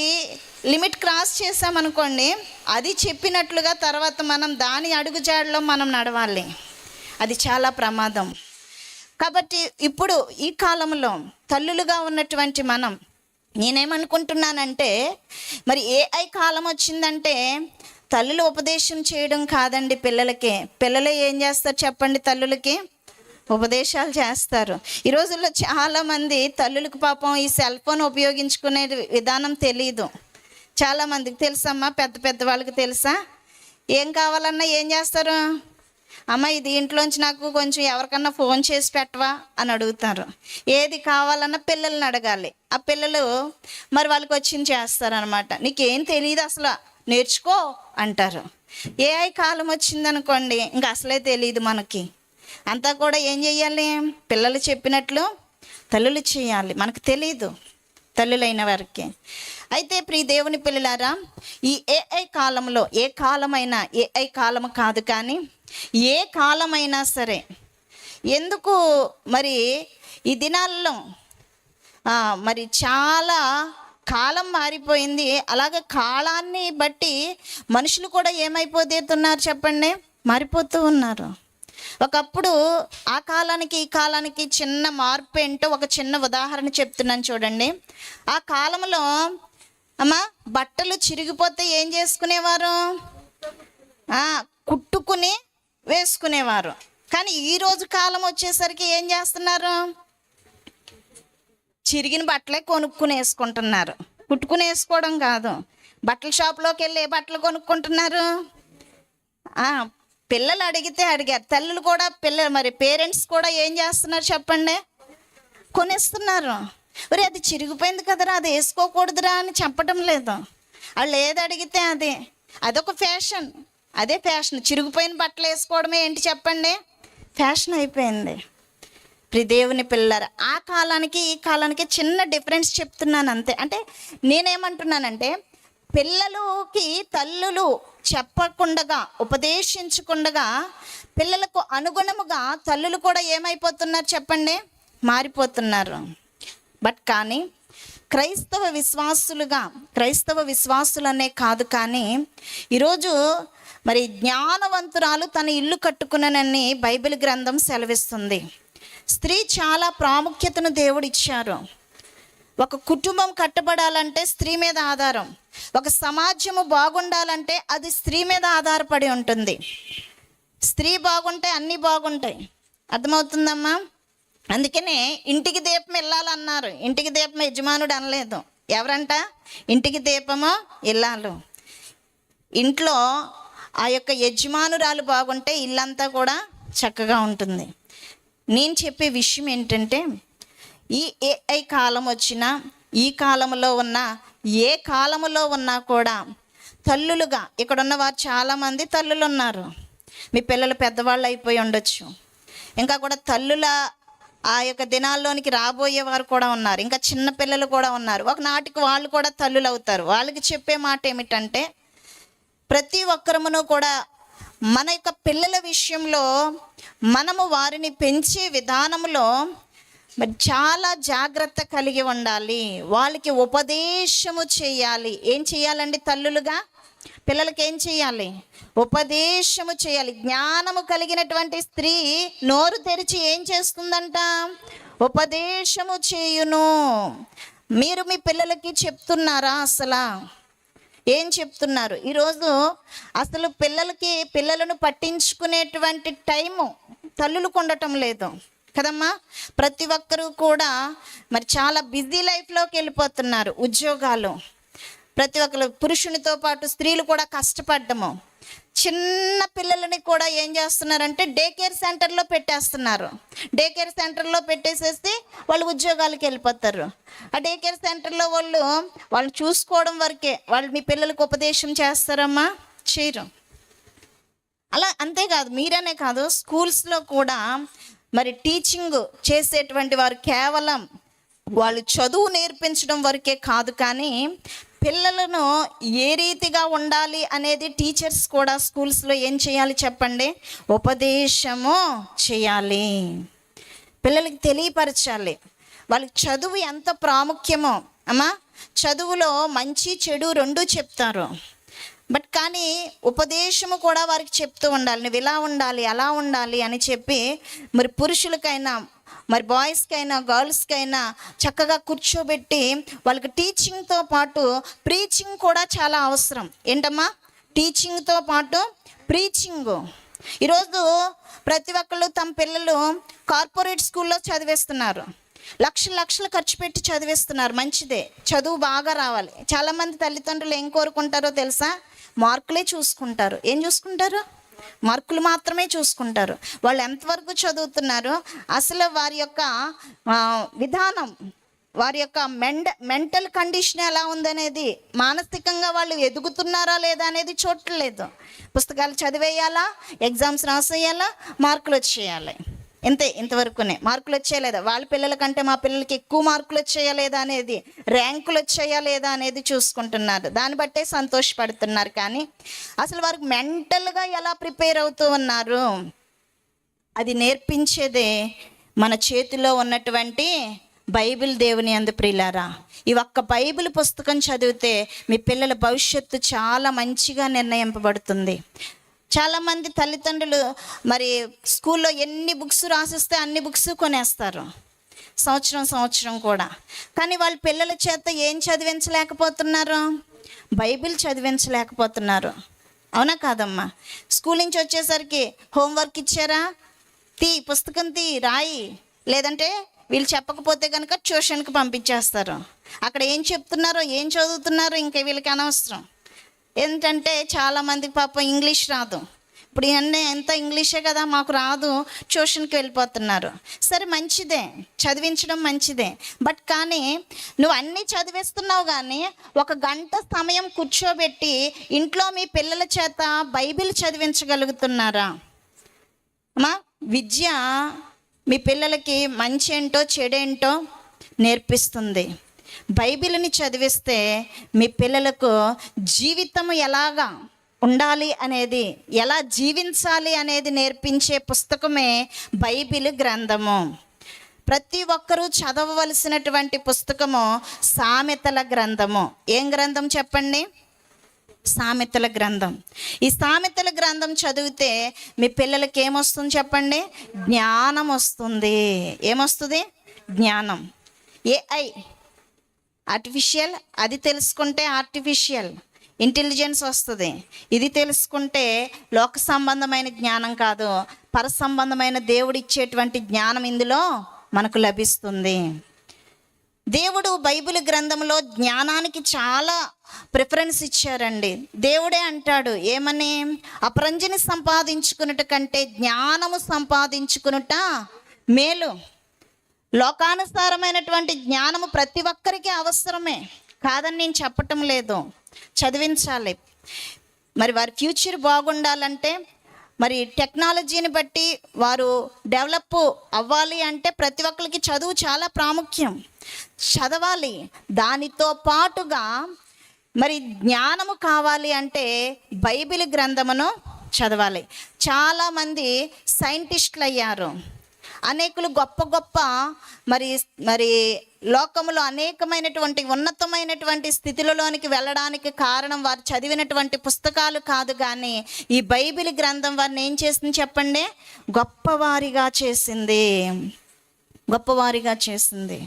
లిమిట్ క్రాస్ చేసామనుకోండి, అది చెప్పినట్లుగా తర్వాత మనం దాని అడుగుజాడలో మనం నడవాలి. అది చాలా ప్రమాదం. కాబట్టి ఇప్పుడు ఈ కాలంలో తల్లులుగా ఉన్నటువంటి మనం, నేనేమనుకుంటున్నానంటే, మరి ఏఐ కాలం వచ్చిందంటే తల్లులు ఉపదేశం చేయడం కాదండి పిల్లలకి. పిల్లలే ఏం చేస్తారు చెప్పండి? తల్లులకి ఉపదేశాలు చేస్తారు. ఈ రోజుల్లో చాలామంది తల్లులకు పాపం ఈ సెల్ ఫోన్ ఉపయోగించుకునే విధానం తెలీదు. చాలామందికి తెలుసమ్మా, పెద్ద వాళ్ళకి తెలుసా? ఏం కావాలన్నా ఏం చేస్తారు? అమ్మ ఇది ఇంట్లోంచి నాకు కొంచెం ఎవరికన్నా ఫోన్ చేసి పెట్టవా అని అడుగుతారు. ఏది కావాలన్నా పిల్లల్ని అడగాలి. ఆ పిల్లలు మరి వాళ్ళకి వచ్చింది చేస్తారనమాట. నీకేం తెలియదు అసలు, నేర్చుకో అంటారు. ఏఐ కాలం వచ్చిందనుకోండి, ఇంకా అసలే తెలియదు మనకి. అంతా కూడా ఏం చెయ్యాలి? పిల్లలు చెప్పినట్లు తల్లులు చేయాలి. మనకు తెలీదు, తల్లులైన వారికి. అయితే ప్రియ దేవుని పిల్లలారా, ఈ ఏఐ కాలంలో ఏ కాలమైనా, ఏఐ కాలం కాదు కానీ ఏ కాలమైనా సరే, ఎందుకు మరి ఈ దినాల్లో మరి చాలా కాలం మారిపోయింది. అలాగే కాలాన్ని బట్టి మనుషులు కూడా ఏమైపోతున్నారు చెప్పండి? మారిపోతూ ఉన్నారు. ఒకప్పుడు ఆ కాలానికి ఈ కాలానికి చిన్న మార్పు ఏంటో ఒక చిన్న ఉదాహరణ చెప్తున్నాను చూడండి. ఆ కాలంలో బట్టలు చిరిగిపోతే ఏం చేసుకునేవారు? కుట్టుకుని వేసుకునేవారు. కానీ ఈరోజు కాలం వచ్చేసరికి ఏం చేస్తున్నారు? చిరిగిన బట్టలే కొనుక్కుని వేసుకుంటున్నారు. కుట్టుకుని వేసుకోవడం కాదు. బట్టల షాప్లోకి వెళ్ళి ఏ బట్టలు కొనుక్కుంటున్నారు? పిల్లలు అడిగితే అడిగారు, తల్లులు కూడా మరి పేరెంట్స్ కూడా ఏం చేస్తున్నారు చెప్పండి? కొనేస్తున్నారు. మరి అది చిరిగిపోయింది కదరా, అది వేసుకోకూడదురా అని చెప్పడం లేదు. వాళ్ళు ఏది అడిగితే అదొక ఫ్యాషన్. అదే ఫ్యాషన్. చిరిగిపోయిన బట్టలు వేసుకోవడమే ఏంటి చెప్పండి? ఫ్యాషన్ అయిపోయింది. ప్రియ దేవుని పిల్లలారా, ఆ కాలానికి ఈ కాలానికి చిన్న డిఫరెన్స్ చెప్తున్నాను అంతే. అంటే నేనేమంటున్నానంటే, పిల్లలకి తల్లులు చెప్పకుండగా, ఉపదేశించకుండగా పిల్లలకు అనుగుణముగా తల్లులు కూడా ఏమైపోతున్నారు చెప్పండి? మారిపోతున్నారు. బట్ కానీ క్రైస్తవ విశ్వాసులనే కాదు, కానీ ఈరోజు మరి జ్ఞానవంతురాలు తన ఇల్లు కట్టుకునని బైబిల్ గ్రంథం సెలవిస్తుంది. స్త్రీ చాలా ప్రాముఖ్యతను దేవుడు ఇచ్చారు. ఒక కుటుంబం కట్టబడాలంటే స్త్రీ మీద ఆధారం. ఒక సమాజము బాగుండాలంటే అది స్త్రీ మీద ఆధారపడి ఉంటుంది. స్త్రీ బాగుంటే అన్నీ బాగుంటాయి. అర్థమవుతుందమ్మా? అందుకనే ఇంటికి దీపం ఇల్లాలన్నారు. ఇంటికి దీపం యజమానుడు అనలేదు. ఎవరంట? ఇంటికి దీపము ఇల్లాలు. ఇంట్లో ఆ యొక్క యజమానురాలు బాగుంటే ఇల్లంతా కూడా చక్కగా ఉంటుంది. నేను చెప్పే విషయం ఏంటంటే, ఈ ఏఐ కాలం వచ్చినా, ఈ కాలంలో ఉన్న ఏ కాలంలో ఉన్నా కూడా తల్లులుగా ఇక్కడ ఉన్న వారు చాలామంది తల్లులు ఉన్నారు. మీ పిల్లలు పెద్దవాళ్ళు అయిపోయి ఉండొచ్చు. ఇంకా కూడా తల్లుల ఆ యొక్క దినాల్లోనికి రాబోయే వారు కూడా ఉన్నారు. ఇంకా చిన్న పిల్లలు కూడా ఉన్నారు. ఒకనాటికి వాళ్ళు కూడా తల్లులు అవుతారు. వాళ్ళకి చెప్పే మాట ఏమిటంటే, ప్రతి ఒక్కరమును కూడా మన యొక్క పిల్లల విషయంలో మనము వారిని పెంచే విధానంలో మరి చాలా జాగ్రత్త కలిగి ఉండాలి. వాళ్ళకి ఉపదేశము చేయాలి. ఏం చేయాలండి? తల్లులుగా పిల్లలకి ఏం చేయాలి? ఉపదేశము చేయాలి. జ్ఞానము కలిగినటువంటి స్త్రీ నోరు తెరిచి ఏం చేస్తుందంట? ఉపదేశము చేయును. మీరు మీ పిల్లలకి చెప్తున్నారా? అసలు ఏం చెప్తున్నారు? ఈరోజు అసలు పిల్లలను పట్టించుకునేటువంటి టైము తల్లులకు ఉండటం లేదు కదమ్మా. ప్రతి ఒక్కరూ కూడా మరి చాలా బిజీ లైఫ్లోకి వెళ్ళిపోతున్నారు. ఉద్యోగాలు, ప్రతి ఒక్కరు, పురుషునితో పాటు స్త్రీలు కూడా కష్టపడ్డము. చిన్న పిల్లలని కూడా ఏం చేస్తున్నారంటే డే కేర్ సెంటర్లో పెట్టేస్తున్నారు. డే కేర్ సెంటర్లో పెట్టేసేసి వాళ్ళు ఉద్యోగాలకు వెళ్ళిపోతారు. ఆ డే కేర్ సెంటర్లో వాళ్ళు చూసుకోవడం వరకే. వాళ్ళు మీ పిల్లలకు ఉపదేశం చేస్తారమ్మా? చేయరు. అలా అంతేకాదు, మీరనే కాదు, స్కూల్స్లో కూడా మరి టీచింగ్ చేసేటువంటి వారు కేవలం వాళ్ళు చదువు నేర్పించడం వరకే కాదు, కానీ పిల్లలను ఏ రీతిగా ఉండాలి అనేది టీచర్స్ కూడా స్కూల్స్లో ఏం చేయాలి చెప్పండి? ఉపదేశము చేయాలి. పిల్లలకి తెలియపరచాలి వాళ్ళకి చదువు ఎంత ప్రాముఖ్యమో. అమ్మా, చదువులో మంచి చెడు రెండూ చెప్తారు. బట్ కానీ ఉపదేశము కూడా వారికి చెప్తూ ఉండాలి. నువ్వు ఇలా ఉండాలి, అలా ఉండాలి అని చెప్పి మరి పురుషులకైనా మరి బాయ్స్కైనా గర్ల్స్కైనా చక్కగా కూర్చోబెట్టి వాళ్ళకి టీచింగ్తో పాటు ప్రీచింగ్ కూడా చాలా అవసరం. ఏంటమ్మా? టీచింగ్తో పాటు ప్రీచింగ్. ఈరోజు ప్రతి ఒక్కళ్ళు తమ పిల్లలు కార్పొరేట్ స్కూల్లో చదివేస్తున్నారు. లక్షలు ఖర్చు పెట్టి చదివేస్తున్నారు. మంచిదే, చదువు బాగా రావాలి. చాలామంది తల్లిదండ్రులు ఏం కోరుకుంటారో తెలుసా? మార్కులే చూసుకుంటారు. ఏం చూసుకుంటారు? మార్కులు మాత్రమే చూసుకుంటారు. వాళ్ళు ఎంతవరకు చదువుతున్నారు, అసలు వారి యొక్క విధానం, వారి యొక్క మెంటల్ కండిషన్ ఎలా ఉందనేది, మానసికంగా వాళ్ళు ఎదుగుతున్నారా లేదా అనేది చూడట్లేదు. పుస్తకాలు చదివేయాలా, ఎగ్జామ్స్ రాసేయాలా, మార్కులు వచ్చేయాలి, ఇంతవరకునే. మార్కులు వచ్చాయా లేదా, వాళ్ళ పిల్లల కంటే మా పిల్లలకి ఎక్కువ మార్కులు వచ్చాయా లేదా అనేది, ర్యాంకులు వచ్చాయా లేదా అనేది చూసుకుంటున్నారు. దాన్ని బట్టే సంతోషపడుతున్నారు. కానీ అసలు వారికి మెంటల్గా ఎలా ప్రిపేర్ అవుతూ ఉన్నారు అది నేర్పించేదే మన చేతిలో ఉన్నటువంటి బైబిల్. దేవుని యందు ప్రియులారా, ఈ ఒక్క బైబిల్ పుస్తకం చదివితే మీ పిల్లల భవిష్యత్తు చాలా మంచిగా నిర్ణయింపబడుతుంది. చాలామంది తల్లిదండ్రులు మరి స్కూల్లో ఎన్ని బుక్స్ రాసిస్తే అన్ని బుక్స్ కొనేస్తారు సంవత్సరం కూడా. కానీ వాళ్ళ పిల్లల చేత ఏం చదివించలేకపోతున్నారు? బైబిల్ చదివించలేకపోతున్నారు. అవునా కాదమ్మా? స్కూల్ నుంచి వచ్చేసరికి హోంవర్క్ ఇచ్చారా, పుస్తకం రాయి, లేదంటే వీళ్ళు చెప్పకపోతే కనుక ట్యూషన్కి పంపించేస్తారు. అక్కడ ఏం చెప్తున్నారో ఏం చదువుతున్నారో ఇంకా వీళ్ళకి అనవసరం. ఏంటంటే చాలామందికి పాపం ఇంగ్లీష్ రాదు. ఇప్పుడు ఇవన్నీ ఎంత ఇంగ్లీషే కదా, మాకు రాదు, ట్యూషన్కి వెళ్ళిపోతున్నారు. సరే, మంచిదే, చదివించడం మంచిదే. బట్ కానీ నువ్వు అన్నీ చదివిస్తున్నావు, కానీ ఒక గంట సమయం కూర్చోబెట్టి ఇంట్లో మీ పిల్లల చేత బైబిల్ చదివించగలుగుతున్నారా? అమ్మా, విద్య మీ పిల్లలకి మంచి ఏంటో చెడేంటో నేర్పిస్తుంది. బైబిల్ని చదివిస్తే మీ పిల్లలకు జీవితం ఎలాగా ఉండాలి అనేది, ఎలా జీవించాలి అనేది నేర్పించే పుస్తకమే బైబిల్ గ్రంథము. ప్రతి ఒక్కరూ చదవవలసినటువంటి పుస్తకము సామెతల గ్రంథము. ఏం గ్రంథం చెప్పండి? సామెతల గ్రంథం. ఈ సామెతల గ్రంథం చదివితే మీ పిల్లలకి ఏమొస్తుంది చెప్పండి? జ్ఞానం వస్తుంది. ఏమొస్తుంది? జ్ఞానం. ఏఐ, ఆర్టిఫిషియల్, అది తెలుసుకుంటే ఆర్టిఫిషియల్ ఇంటెలిజెన్స్ వస్తుంది. ఇది తెలుసుకుంటే లోక సంబంధమైన జ్ఞానం కాదు, పర సంబంధమైన దేవుడు ఇచ్చేటువంటి జ్ఞానం ఇందులో మనకు లభిస్తుంది. దేవుడు బైబిల్ గ్రంథంలో జ్ఞానానికి చాలా ప్రిఫరెన్స్ ఇచ్చారండి. దేవుడే అంటాడు ఏమని? అపరంజిని సంపాదించుకున్నట కంటే జ్ఞానము సంపాదించుకునుట మేలు. లోకానుసారమైనటువంటి జ్ఞానము ప్రతి ఒక్కరికి అవసరమే, కాదని నేను చెప్పటం లేదు, చదివించాలి. మరి వారి ఫ్యూచర్ బాగుండాలంటే, మరి టెక్నాలజీని బట్టి వారు డెవలప్ అవ్వాలి అంటే ప్రతి ఒక్కరికి చదువు చాలా ప్రాముఖ్యం, చదవాలి. దానితో పాటుగా మరి జ్ఞానము కావాలి అంటే బైబిల్ గ్రంథమును చదవాలి. చాలామంది సైంటిస్టులు అయ్యారు, అనేకులు గొప్ప గొప్ప మరి లోకములో అనేకమైనటువంటి ఉన్నతమైనటువంటి స్థితిలోనికి వెళ్ళడానికి కారణం వారు చదివినటువంటి పుస్తకాలు కాదు, కానీ ఈ బైబిల్ గ్రంథం వారిని ఏం చేసింది చెప్పండి? గొప్పవారిగా చేసింది, గొప్పవారిగా చేసింది.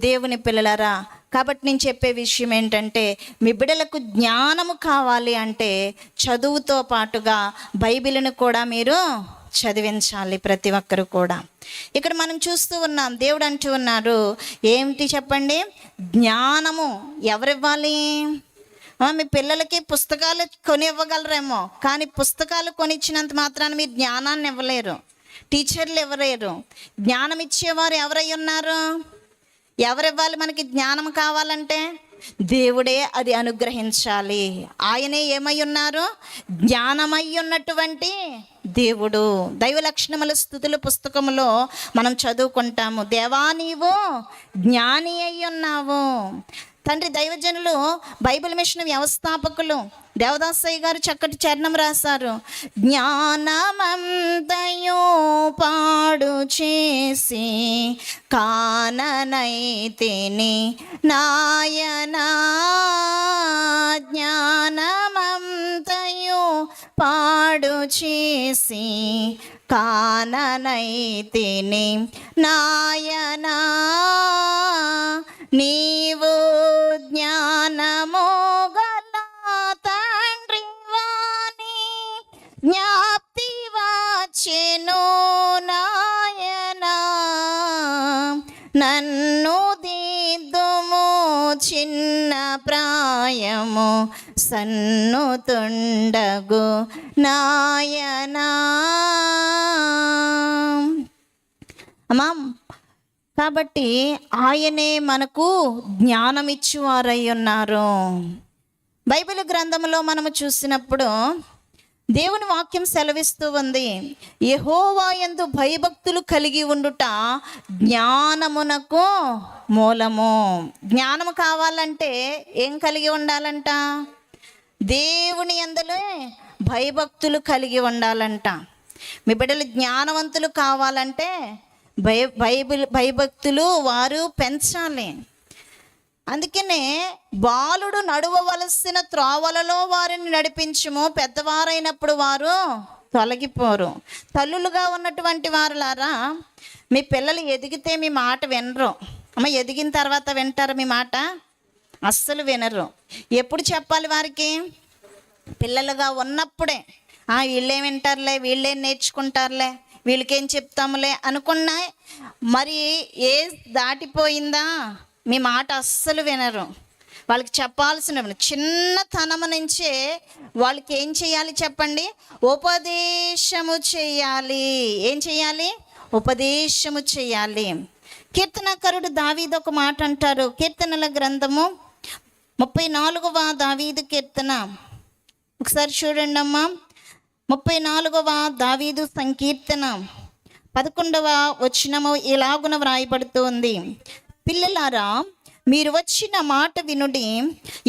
దేవుని పిల్లలారా, కాబట్టి నేను చెప్పే విషయం ఏంటంటే, మీ బిడ్డలకు జ్ఞానము కావాలి అంటే చదువుతో పాటుగా బైబిల్ను కూడా మీరు చదివించాలి, ప్రతి ఒక్కరు కూడా. ఇక్కడ మనం చూస్తూ ఉన్నాం, దేవుడు అంటూ ఉన్నారు ఏమిటి చెప్పండి? జ్ఞానము ఎవరివ్వాలి? మీ పిల్లలకి పుస్తకాలు కొని ఇవ్వగలరేమో, కానీ పుస్తకాలు కొనిచ్చినంత మాత్రాన మీరు జ్ఞానాన్ని ఇవ్వలేరు, టీచర్లు ఇవ్వలేరు. జ్ఞానం ఇచ్చేవారు ఎవరై ఉన్నారు? ఎవరివ్వాలి మనకి జ్ఞానం కావాలంటే? దేవుడే అది అనుగ్రహించాలి. ఆయనే ఏమై ఉన్నారు? జ్ఞానమై ఉన్నటువంటి దేవుడు. దైవ లక్షణముల స్తుతుల పుస్తకములో మనం చదువుకుంటాము, దేవా నీవు జ్ఞాని అయి ఉన్నావు. తండ్రి, దైవజనులు బైబిల్ మిషన్ వ్యవస్థాపకులు దేవదాసయ్య గారు చక్కటి చరణం రాశారు. జ్ఞానమంతయు పాడు చేసి కాననైతిని నాయనా, జ్ఞానమంతయు పాడు చేసి కాననైతిని నాయనా, నీవు జ్ఞానము గల తండ్రి వాణి జ్ఞాప్తి వచ్చెను నాయనా, నన్ను దిద్దుము చిన్న ప్రాయము సన్నుతుండగు నాయనా. అమ్మా, కాబట్టి ఆయనే మనకు జ్ఞానం ఇచ్చువారై ఉన్నారు. బైబిల్ గ్రంథంలో మనము చూసినప్పుడు దేవుని వాక్యం సెలవిస్తూ ఉంది, యెహోవా యందు భయభక్తులు కలిగి ఉండుట జ్ఞానమునకు మూలము. జ్ఞానము కావాలంటే ఏం కలిగి ఉండాలంట? దేవుని యందులే భయభక్తులు కలిగి ఉండాలంట. మీ బిడ్డలు జ్ఞానవంతులు కావాలంటే భయభక్తులు వారు పెంచాలి. అందుకనే బాలుడు నడవవలసిన త్రోవలలో వారిని నడిపించుము, పెద్దవారైనప్పుడు వారు తొలగిపోరు. తల్లులుగా ఉన్నటువంటి వారులారా, మీ పిల్లలు ఎదిగితే మీ మాట వినరు. అమ్మ, ఎదిగిన తర్వాత వింటారు మీ మాట? అస్సలు వినరు. ఎప్పుడు చెప్పాలి వారికి? పిల్లలుగా ఉన్నప్పుడే. వీళ్ళేం వింటారులే, వీళ్ళేం నేర్చుకుంటారులే, వీళ్ళకేం చెప్తాములే అనుకున్నా, మరి ఏ దాటిపోయిందా మీ మాట అస్సలు వినరు. వాళ్ళకి చెప్పాల్సిన చిన్నతనం నుంచే వాళ్ళకి ఏం చేయాలి చెప్పండి? ఉపదేశము చేయాలి. ఏం చేయాలి? ఉపదేశము చేయాలి. కీర్తనకారుడు దావీదు ఒక మాట అంటారు, కీర్తనల గ్రంథము 34వ దావీదు కీర్తన ఒకసారి చూడండి అమ్మా. 34వ దావీదు సంకీర్తన 11వ వచనము ఇలాగున వ్రాయబడుతుంది, పిల్లలారా మీరు వచ్చిన మాట వినుడి,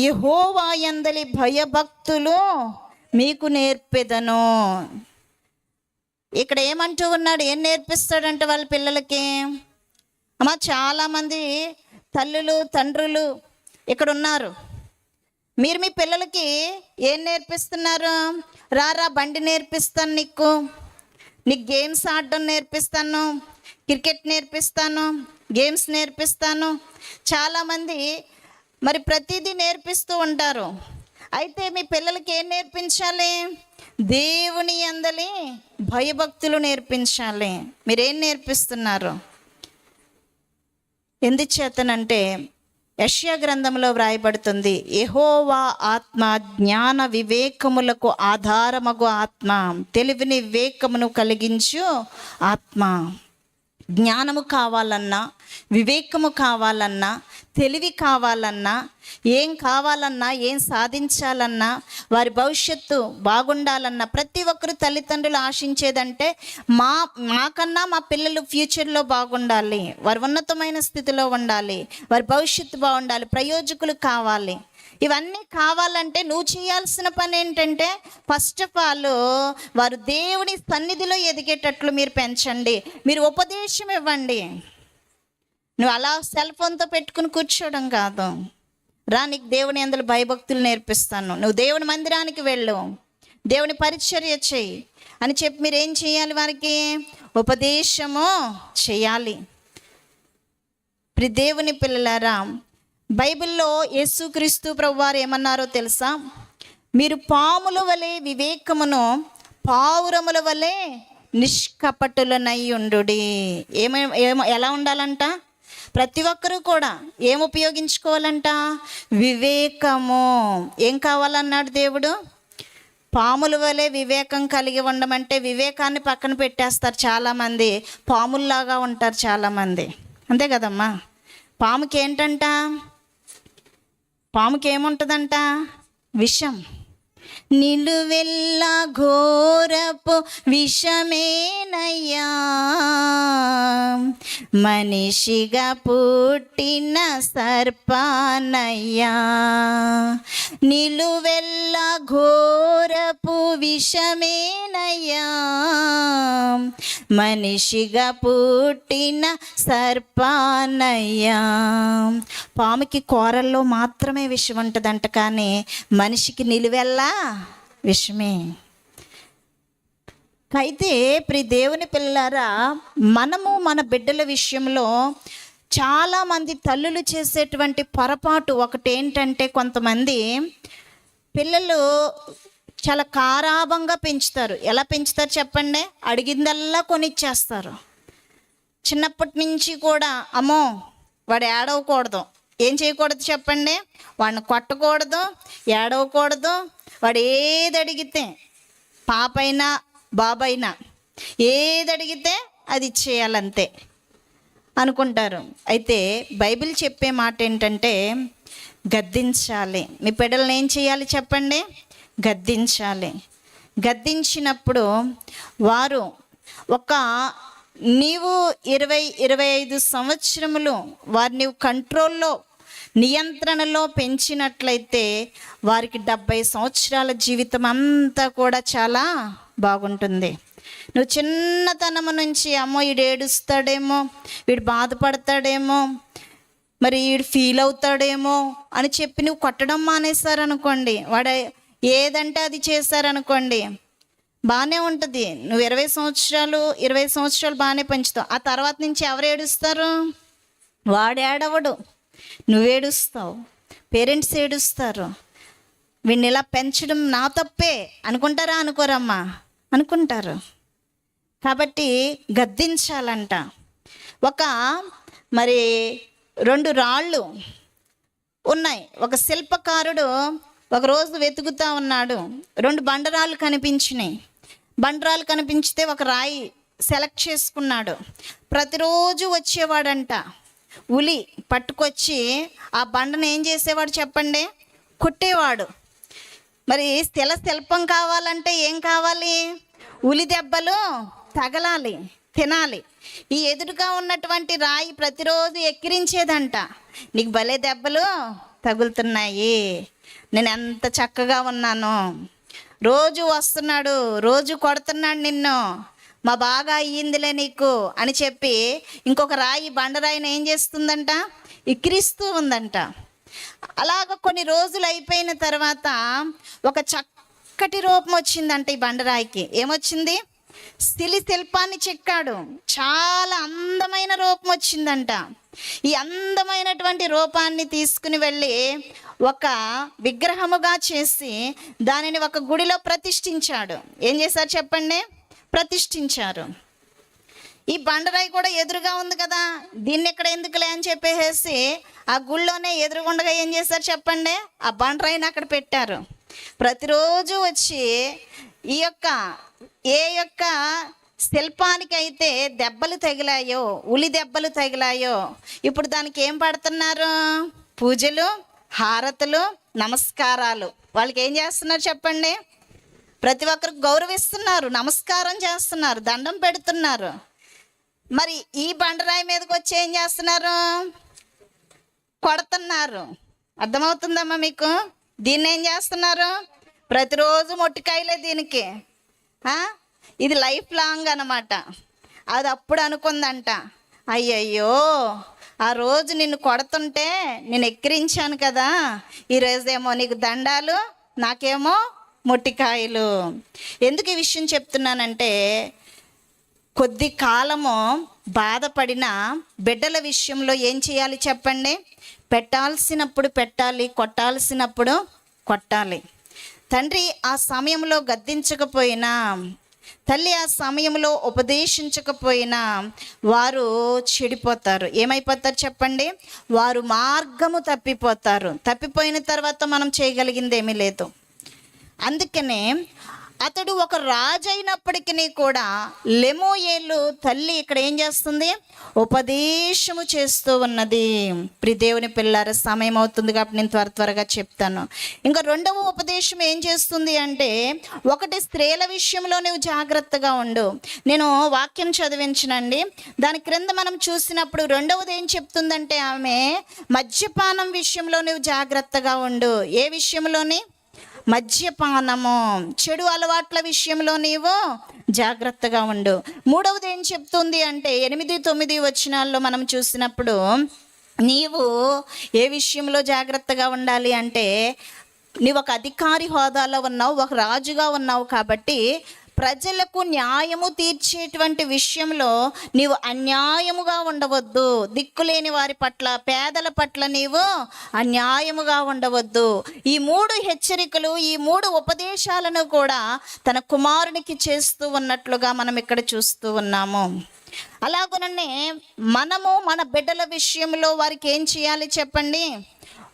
యెహోవా యందలి భయభక్తులు మీకు నేర్పెదను. ఇక్కడ ఏమంటూ ఉన్నాడు? ఏం నేర్పిస్తాడంటే వాళ్ళ పిల్లలకి, అమ్మా చాలామంది తల్లులు తండ్రులు ఇక్కడ ఉన్నారు. మీరు మీ పిల్లలకి ఏం నేర్పిస్తున్నారు? రారా బండి నేర్పిస్తాను, నీకు గేమ్స్ ఆడడం నేర్పిస్తాను, క్రికెట్ నేర్పిస్తాను, గేమ్స్ నేర్పిస్తాను. చాలామంది మరి ప్రతిదీ నేర్పిస్తూ ఉంటారు. అయితే మీ పిల్లలకి ఏం నేర్పించాలి? దేవుని యందలి భయభక్తులు నేర్పించాలి. మీరేం నేర్పిస్తున్నారు? ఎందుచేతనంటే యెషయా గ్రంథంలో వ్రాయబడుతుంది, యెహోవా ఆత్మ జ్ఞాన వివేకములకు ఆధారమగు ఆత్మ, తెలివిని వివేకమును కలిగించు ఆత్మ. జ్ఞానము కావాలన్నా, వివేకము కావాలన్నా, తెలివి కావాలన్నా, ఏం కావాలన్నా, ఏం సాధించాలన్నా, వారి భవిష్యత్తు బాగుండాలన్నా ప్రతి ఒక్కరు తల్లిదండ్రులు ఆశించేదంటే మాకన్నా మా పిల్లలు ఫ్యూచర్లో బాగుండాలి, వారు ఉన్నతమైన స్థితిలో ఉండాలి, వారి భవిష్యత్తు బాగుండాలి, ప్రయోజకులు కావాలి. ఇవన్నీ కావాలంటే నువ్వు చేయాల్సిన పని ఏంటంటే, ఫస్ట్ ఆఫ్ ఆల్ వారు దేవుని సన్నిధిలో ఎదిగేటట్లు మీరు పెంచండి, మీరు ఉపదేశం ఇవ్వండి. నువ్వు అలా సెల్ ఫోన్తో పెట్టుకుని కూర్చోవడం కాదు. రా, నీకు దేవుని యందలి భయభక్తులు నేర్పిస్తాను, నువ్వు దేవుని మందిరానికి వెళ్ళు, దేవుని పరిచర్య చెయ్యి అని చెప్పి మీరు ఏం చేయాలి? వారికి ఉపదేశము చేయాలి. దేవుని పిల్లలారా, బైబిల్లో యేసుక్రీస్తు ప్రభువారు ఏమన్నారో తెలుసా? మీరు పాముల వలె వివేకమును, పావురముల వలె నిష్కపటులనై ఉండుడి. ఎలా ఉండాలంట? ప్రతి ఒక్కరూ కూడా ఏం ఉపయోగించుకోవాలంట? వివేకము. ఏం కావాలన్నాడు దేవుడు? పాముల వలె వివేకం కలిగి ఉండమంటే వివేకాన్ని పక్కన పెట్టేస్తారు చాలామంది, పాముల్లాగా ఉంటారు చాలామంది. అంతే కదమ్మా? పాముకి ఏంటంట? పాముకి ఏముంటుందంట? విషం. నిలువెల్ల ఘోరపు విషమేనయ్యా, మనిషిగా పుట్టిన సర్పానయ్యా. నిలువెల్ల ఘోరపు విషమేనయ్యా, మనిషిగా పుట్టిన సర్పానయ్యా. పాముకి కూరల్లో మాత్రమే విషం ఉంటుందంట, కానీ మనిషికి నిలువెల్లా విషమే. అయితే దేవుని పిల్లలారా, మనము మన బిడ్డల విషయంలో చాలామంది తల్లులు చేసేటువంటి పొరపాటు ఒకటి ఏంటంటే, కొంతమంది పిల్లలు చాలా గారాబంగా పెంచుతారు. ఎలా పెంచుతారు చెప్పండి? అడిగిందల్లా కొనిచ్చేస్తారు. చిన్నప్పటి నుంచి కూడా అమ్మో వాడు ఏడవకూడదు, ఏం చేయకూడదు చెప్పండి? వాడిని కొట్టకూడదు, ఏడవకూడదు. వాడు ఏది అడిగితే, పాపైనా బాబైనా ఏది అడిగితే అది ఇచ్చేయాలంతే అనుకుంటారు. అయితే బైబిల్ చెప్పే మాట ఏంటంటే, గద్దించాలి. మీ పిల్లల్ని ఏం చేయాలి చెప్పండి? గద్దించాలి. గద్దించినప్పుడు వారు నీవు 20-25 సంవత్సరములు వారు నీవు కంట్రోల్లో, నియంత్రణలో పెంచినట్లయితే వారికి 70 సంవత్సరాల జీవితం అంతా కూడా చాలా బాగుంటుంది. నువ్వు చిన్నతనము నుంచి అమ్మో వీడు ఏడుస్తాడేమో, వీడు బాధపడతాడేమో, మరి వీడు ఫీల్ అవుతాడేమో అని చెప్పి నువ్వు కొట్టడం మానేశారనుకోండి, వాడు ఏదంటే అది చేశారనుకోండి, బాగానే ఉంటుంది. నువ్వు 20 సంవత్సరాలు బాగానే పెంచుతావు. ఆ తర్వాత నుంచి ఎవరు ఏడుస్తారు? వాడు ఏడవడు, నువ్వేడుస్తావు, పేరెంట్స్ ఏడుస్తారు. వీడిని ఇలా పెంచడం నా తప్పే అనుకుంటారా? అనుకోరమ్మా? అనుకుంటారు. కాబట్టి గద్దించాలంట. మరి 2 రాళ్ళు ఉన్నాయి. ఒక శిల్పకారుడు ఒకరోజు వెతుకుతూ ఉన్నాడు. 2 బండరాళ్ళు కనిపించినాయి. బండరాళ్ళు కనిపించితే ఒక రాయి సెలెక్ట్ చేసుకున్నాడు. ప్రతిరోజు వచ్చేవాడంట, ఉలి పట్టుకొచ్చి ఆ బండను ఏం చేసేవాడు చెప్పండి? కొట్టేవాడు. మరి శిల్పం కావాలంటే ఏం కావాలి? ఉలి దెబ్బలు తగలాలి. తినాలి. ఈ ఎదురుగా ఉన్నటువంటి రాయి ప్రతిరోజు ఎక్కిరించేదంట. నీకు భలే దెబ్బలు తగులుతున్నాయి, నేను ఎంత చక్కగా ఉన్నాను, రోజు వస్తున్నాడు, రోజు కొడుతున్నాడు నిన్ను, మా బాగా అయ్యిందిలే నీకు అని చెప్పి ఇంకొక రాయి, బండరాయిని ఏం చేస్తుందంట, ఎక్కిరిస్తూ ఉందంట. అలాగ కొన్ని రోజులు అయిపోయిన తర్వాత ఒక చక్కటి రూపం వచ్చిందంట ఈ బండరాయికి. ఏమొచ్చింది? శిల్పాన్ని చెక్కాడు. చాలా అందమైన రూపం వచ్చిందంట. ఈ అందమైనటువంటి రూపాన్ని తీసుకుని వెళ్ళి ఒక విగ్రహముగా చేసి దానిని ఒక గుడిలో ప్రతిష్ఠించాడు. ఏం చేశారు చెప్పండి? ప్రతిష్ఠించారు. ఈ బండరాయి కూడా ఎదురుగా ఉంది కదా, దీన్ని ఇక్కడ ఎందుకులే అని చెప్పేసి ఆ గుళ్ళోనే ఎదురుగుండగా ఏం చేశారు చెప్పండి? ఆ బండరాయిని అక్కడ పెట్టారు. ప్రతిరోజు వచ్చి ఏ యొక్క శిల్పానికి అయితే దెబ్బలు తగిలాయో, ఉలి దెబ్బలు తగిలాయో, ఇప్పుడు దానికి ఏం పడుతున్నారు? పూజలు, హారతులు, నమస్కారాలు. వాళ్ళకి ఏం చేస్తున్నారు చెప్పండి? ప్రతి ఒక్కరికి గౌరవిస్తున్నారు, నమస్కారం చేస్తున్నారు, దండం పెడుతున్నారు. మరి ఈ బండరాయి మీదకి వచ్చి ఏం చేస్తున్నారు? కొడుతున్నారు. అర్థమవుతుందమ్మా మీకు? దీన్ని ఏం చేస్తున్నారు? ప్రతిరోజు మొట్టికాయలే దీనికి. ఇది లైఫ్ లాంగ్ అన్నమాట. అది అప్పుడు అనుకుందంట, అయ్యయ్యో ఆ రోజు నిన్ను కొడుతుంటే నేను ఎక్కిరించాను కదా, ఈరోజేమో నీకు దండాలు, నాకేమో మొట్టికాయలు. ఎందుకు ఈ విషయం చెప్తున్నానంటే, కొద్ది కాలము బాధపడిన బిడ్డల విషయంలో ఏం చేయాలి చెప్పండి? పెట్టాల్సినప్పుడు పెట్టాలి, కొట్టాల్సినప్పుడు కొట్టాలి. తండ్రి ఆ సమయంలో గద్దించకపోయినా, తల్లి ఆ సమయంలో ఉపదేశించకపోయినా వారు చెడిపోతారు. ఏమైపోతారు చెప్పండి? వారు మార్గము తప్పిపోతారు. తప్పిపోయిన తర్వాత మనం చేయగలిగింది ఏమీ లేదు. అందుకనే అతడు ఒక రాజు అయినప్పటికీ కూడా లెమూయేలు తల్లి ఇక్కడ ఏం చేస్తుంది? ఉపదేశము చేస్తూ ఉన్నది. దేవుని పిల్లార, సమయం అవుతుంది కాబట్టి నేను త్వరగా చెప్తాను. ఇంకా రెండవ ఉపదేశం ఏం చేస్తుంది అంటే, ఒకటి స్త్రీల విషయంలో నువ్వు జాగ్రత్తగా ఉండు. నేను వాక్యం చదివించనండి, దాని క్రింద మనం చూసినప్పుడు రెండవది ఏం చెప్తుందంటే, ఆమె మద్యపానం విషయంలో నువ్వు జాగ్రత్తగా ఉండు. ఏ విషయంలోని? మద్యపానము, చెడు అలవాట్ల విషయంలో నీవు జాగ్రత్తగా ఉండు. మూడవది ఏం చెప్తుంది అంటే 8-9 వచనాల్లో మనం చూసినప్పుడు, నీవు ఏ విషయంలో జాగ్రత్తగా ఉండాలి అంటే, నీవు ఒక అధికారి హోదాలో ఉన్నావు, ఒక రాజుగా ఉన్నావు కాబట్టి ప్రజలకు న్యాయము తీర్చేటువంటి విషయంలో నీవు అన్యాయముగా ఉండవద్దు. దిక్కులేని వారి పట్ల, పేదల పట్ల నీవు అన్యాయముగా ఉండవద్దు. ఈ 3 హెచ్చరికలు, ఈ 3 ఉపదేశాలను కూడా తన కుమారునికి చేస్తూ ఉన్నట్లుగా మనం ఇక్కడ చూస్తూ ఉన్నాము. అలాగనే మనము మన బిడ్డల విషయంలో వారికి ఏం చేయాలి చెప్పండి?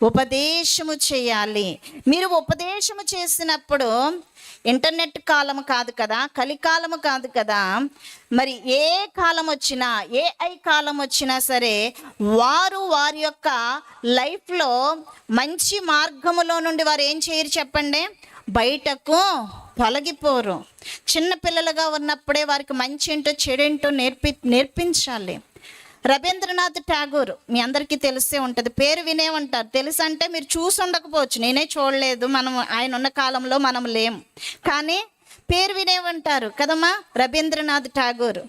ఉపదేశము చేయాలి. మీరు ఉపదేశము చేసినప్పుడు ఇంటర్నెట్ కాలం కాదు కదా, కలికాలము కాదు కదా, మరి ఏ కాలం వచ్చినా, ఏఐ కాలం వచ్చినా సరే, వారి యొక్క లైఫ్లో మంచి మార్గములో నుండి వారు ఏం చేయరు చెప్పండి? బయటకు తొలగిపోరు. చిన్నపిల్లలుగా ఉన్నప్పుడే వారికి మంచి ఏంటో చెడేంటో నేర్పించాలి. రవీంద్రనాథ్ ఠాగూర్ మీ అందరికీ తెలిసే ఉంటుంది, పేరు వినే ఉంటారు. తెలుసు అంటే మీరు చూసి ఉండకపోవచ్చు, నేనే చూడలేదు, మనం ఆయన ఉన్న కాలంలో మనం లేము, కానీ పేరు వినే ఉంటారు కదమ్మా. రవీంద్రనాథ్ ఠాగూర్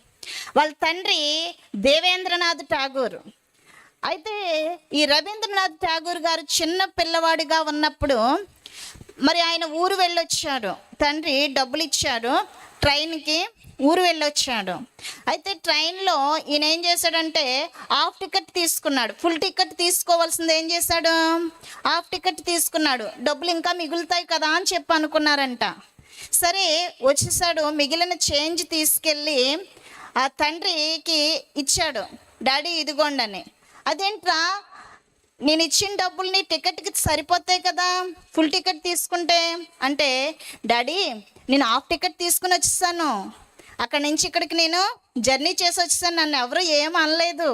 వాళ్ళ తండ్రి దేవేంద్రనాథ్ ఠాగూర్. అయితే ఈ రవీంద్రనాథ్ ఠాగూర్ గారు చిన్న పిల్లవాడిగా ఉన్నప్పుడు మరి ఆయన ఊరు వెళ్ళొచ్చాడు. తండ్రి డబ్బులు ఇచ్చాడు, ట్రైన్కి ఊరు వెళ్ళొచ్చాడు. అయితే ట్రైన్లో ఈయన ఏం చేశాడంటే హాఫ్ టికెట్ తీసుకున్నాడు. ఫుల్ టికెట్ తీసుకోవాల్సింది ఏం చేశాడు? హాఫ్ టికెట్ తీసుకున్నాడు. డబ్బులు ఇంకా మిగులుతాయి కదా అని చెప్పి అనుకున్నారంట. సరే వచ్చేసాడు. మిగిలిన చేంజ్ తీసుకెళ్ళి ఆ తండ్రికి ఇచ్చాడు. డాడీ ఇదిగోండి అని. అదేంట్రా, నేను ఇచ్చిన డబ్బుల్ని టికెట్కి సరిపోతాయి కదా ఫుల్ టికెట్ తీసుకుంటే అంటే, డాడీ నేను హాఫ్ టికెట్ తీసుకుని వచ్చేసాను, అక్కడి నుంచి ఇక్కడికి నేను జర్నీ చేసి వచ్చేసాను, నన్ను ఎవరు ఏం అనలేదు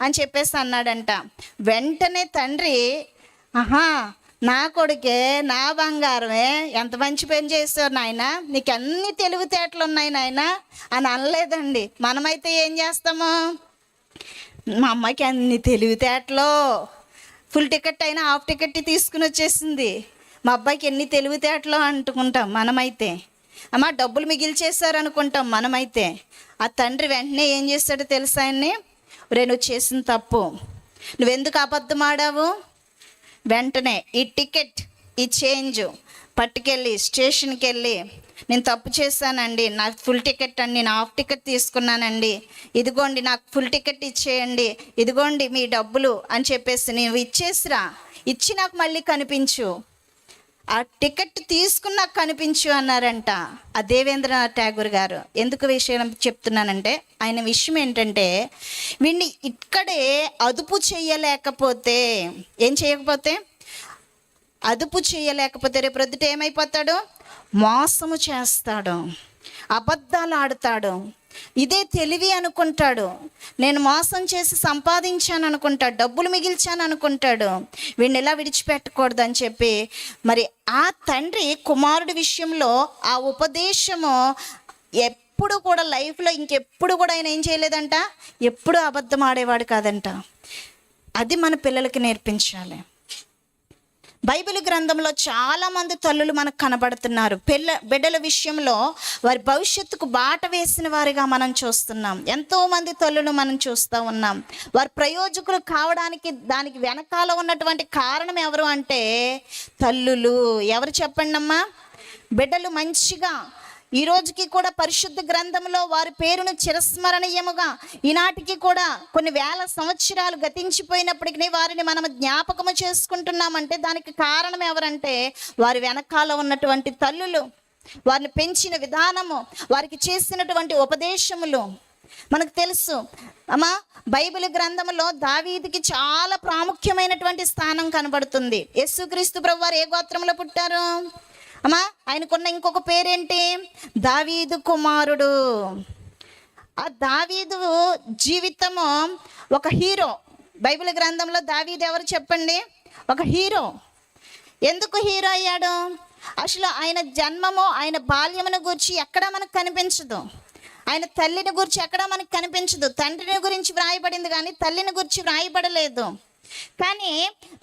అని చెప్పేసి అన్నాడంట. వెంటనే తండ్రి, ఆహా నా కొడుకే, నా బంగారమే, ఎంత మంచి పని చేసావు నాయన, నీకు అన్ని తెలివితేటలు ఉన్నాయి నాయన అని అనలేదండి. మనమైతే ఏం చేస్తాము? మా అమ్మాయికి అన్ని తెలివితేటలు, ఫుల్ టికెట్ అయినా హాఫ్ టికెట్ తీసుకుని వచ్చేసింది, మా అబ్బాయికి ఎన్ని తెలివితేటలు అంటుకుంటాం మనమైతే. అమ్మ డబ్బులు మిగిల్చేశారు అనుకుంటాం మనమైతే. ఆ తండ్రి వెంటనే ఏం చేస్తాడో తెలుసా ఆయన్ని? నువ్వు చేసిన తప్పు, నువ్వెందుకు అబద్ధం ఆడావు? వెంటనే ఈ టికెట్, ఈ చేంజ్ పట్టుకెళ్ళి స్టేషన్కి వెళ్ళి, నేను తప్పు చేశానండి, నాకు ఫుల్ టికెట్ అండి, నేను హాఫ్ టికెట్ తీసుకున్నానండి, ఇదిగోండి నాకు ఫుల్ టికెట్ ఇచ్చేయండి, ఇదిగోండి మీ డబ్బులు అని చెప్పేసి నువ్వు ఇచ్చేసిరా, ఇచ్చి నాకు మళ్ళీ కనిపించు, ఆ టికెట్ తీసుకున్నాక కనిపించు అన్నారంట ఆ దేవేంద్రనాథ్ ఠాగూర్ గారు. ఎందుకు విషయం చెప్తున్నానంటే, ఆయన విషయం ఏంటంటే, వీడిని ఇక్కడే అదుపు చేయలేకపోతే, ఏం చేయకపోతే, అదుపు చేయలేకపోతే రేపు ప్రొద్దుట ఏమైపోతాడు? మోసము చేస్తాడు, అబద్ధాలు ఆడతాడు, ఇదే తెలివి అనుకుంటాడు, నేను మోసం చేసి సంపాదించాను అనుకుంటాడు, డబ్బులు మిగిల్చాను అనుకుంటాడు. వీడిని ఎలా విడిచిపెట్టకూడదు అని చెప్పి మరి ఆ తండ్రి కుమారుడి విషయంలో ఆ ఉపదేశము ఎప్పుడు కూడా లైఫ్లో ఇంకెప్పుడు కూడా ఆయన ఏం చేయలేదంట, ఎప్పుడు అబద్ధం ఆడేవాడు కాదంట. అది మన పిల్లలకి నేర్పించాలి. బైబిల్ గ్రంథంలో చాలామంది తల్లులు మనకు కనబడుతున్నారు. బిడ్డల విషయంలో వారి భవిష్యత్తుకు బాట వేసిన వారిగా మనం చూస్తున్నాం. ఎంతోమంది తల్లులు మనం చూస్తూ ఉన్నాం. వారి ప్రయోజకులు కావడానికి దానికి వెనకాల ఉన్నటువంటి కారణం ఎవరు అంటే తల్లులు. ఎవరు చెప్పండి అమ్మా? బిడ్డలు మంచిగా ఈ రోజుకి కూడా పరిశుద్ధ గ్రంథంలో వారి పేరును చిరస్మరణీయముగా ఈనాటికి కూడా కొన్ని వేల సంవత్సరాలు గతించిపోయినప్పటికీ వారిని మనం జ్ఞాపకము చేసుకుంటున్నామంటే దానికి కారణం ఎవరంటే వారి వెనకాల ఉన్నటువంటి తల్లులు, వారిని పెంచిన విధానము, వారికి చేసినటువంటి ఉపదేశములు. మనకు తెలుసు అమ్మా, బైబిల్ గ్రంథంలో దావీదుకి చాలా ప్రాముఖ్యమైనటువంటి స్థానం కనబడుతుంది. యేసుక్రీస్తు ప్రభువారు ఏ గోత్రంలో పుట్టారు అమ్మా? ఆయనకున్న ఇంకొక పేరేంటి? దావీదు కుమారుడు. ఆ దావీదు జీవితము ఒక హీరో. బైబిల్ గ్రంథంలో దావీదు ఎవరు చెప్పండి? ఒక హీరో. ఎందుకు హీరో అయ్యాడు? అసలు ఆయన జన్మము, ఆయన బాల్యమును గురించి ఎక్కడా మనకు కనిపించదు. ఆయన తల్లిని గురించి ఎక్కడా మనకు కనిపించదు. తండ్రిని గురించి వ్రాయబడింది కానీ తల్లిని గురించి వ్రాయబడలేదు. కానీ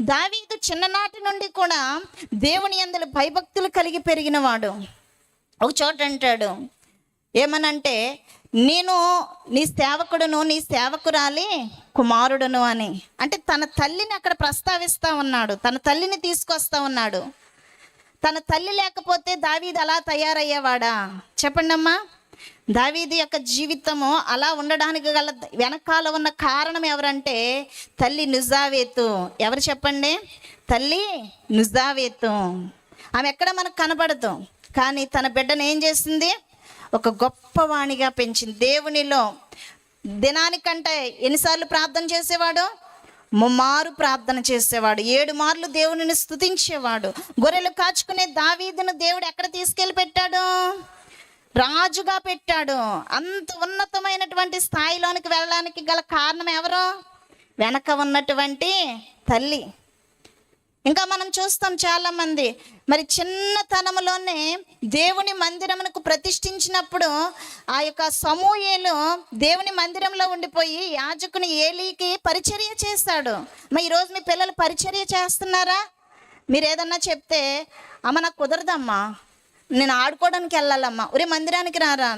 దావీదు చిన్ననాటి నుండి కూడా దేవుని యందు భయభక్తులు కలిగి పెరిగినవాడు. ఒక చోట అంటాడు ఏమనంటే, నేను నీ సేవకుడును, నీ సేవకురాలి కుమారుడును అని. అంటే తన తల్లిని అక్కడ ప్రస్తావిస్తూ ఉన్నాడు, తన తల్లిని తీసుకొస్తా ఉన్నాడు. తన తల్లి లేకపోతే దావీదు అలా తయారయ్యేవాడా? చెప్పండి అమ్మా. దావీదు యొక్క జీవితము అలా ఉండడానికి గల వెనకాల ఉన్న కారణం ఎవరంటే తల్లి నుజావేతు. ఎవరు చెప్పండి? తల్లి నుజావేతు. ఆమె ఎక్కడ మనకు కనబడదు, కానీ తన బిడ్డను ఏం చేసింది? ఒక గొప్పవాణిగా పెంచింది. దేవునిలో దినానికంటే ఎన్నిసార్లు ప్రార్థన చేసేవాడు? 3 మారు ప్రార్థన చేసేవాడు. 7 మార్లు దేవునిని స్తుతించేవాడు. గొర్రెలు కాచుకునే దావీదును దేవుడు ఎక్కడ తీసుకెళ్ళి పెట్టాడు? రాజుగా పెట్టాడు. అంత ఉన్నతమైనటువంటి స్థాయిలోనికి వెళ్ళడానికి గల కారణం ఎవరు? వెనక ఉన్నటువంటి తల్లి. ఇంకా మనం చూస్తాం చాలామంది మరి చిన్నతనంలోనే దేవుని మందిరమునకు ప్రతిష్ఠించినప్పుడు ఆ యొక్క సమూయేలు దేవుని మందిరంలో ఉండిపోయి యాజకుని ఏలీకి పరిచర్య చేస్తాడు. మరి ఈరోజు మీ పిల్లలు పరిచర్య చేస్తున్నారా? మీరు ఏదన్నా చెప్తే అమ్మ నాకు కుదరదమ్మా, నేను ఆడుకోవడానికి వెళ్ళాలమ్మా, ఒరే మందిరానికి రారా,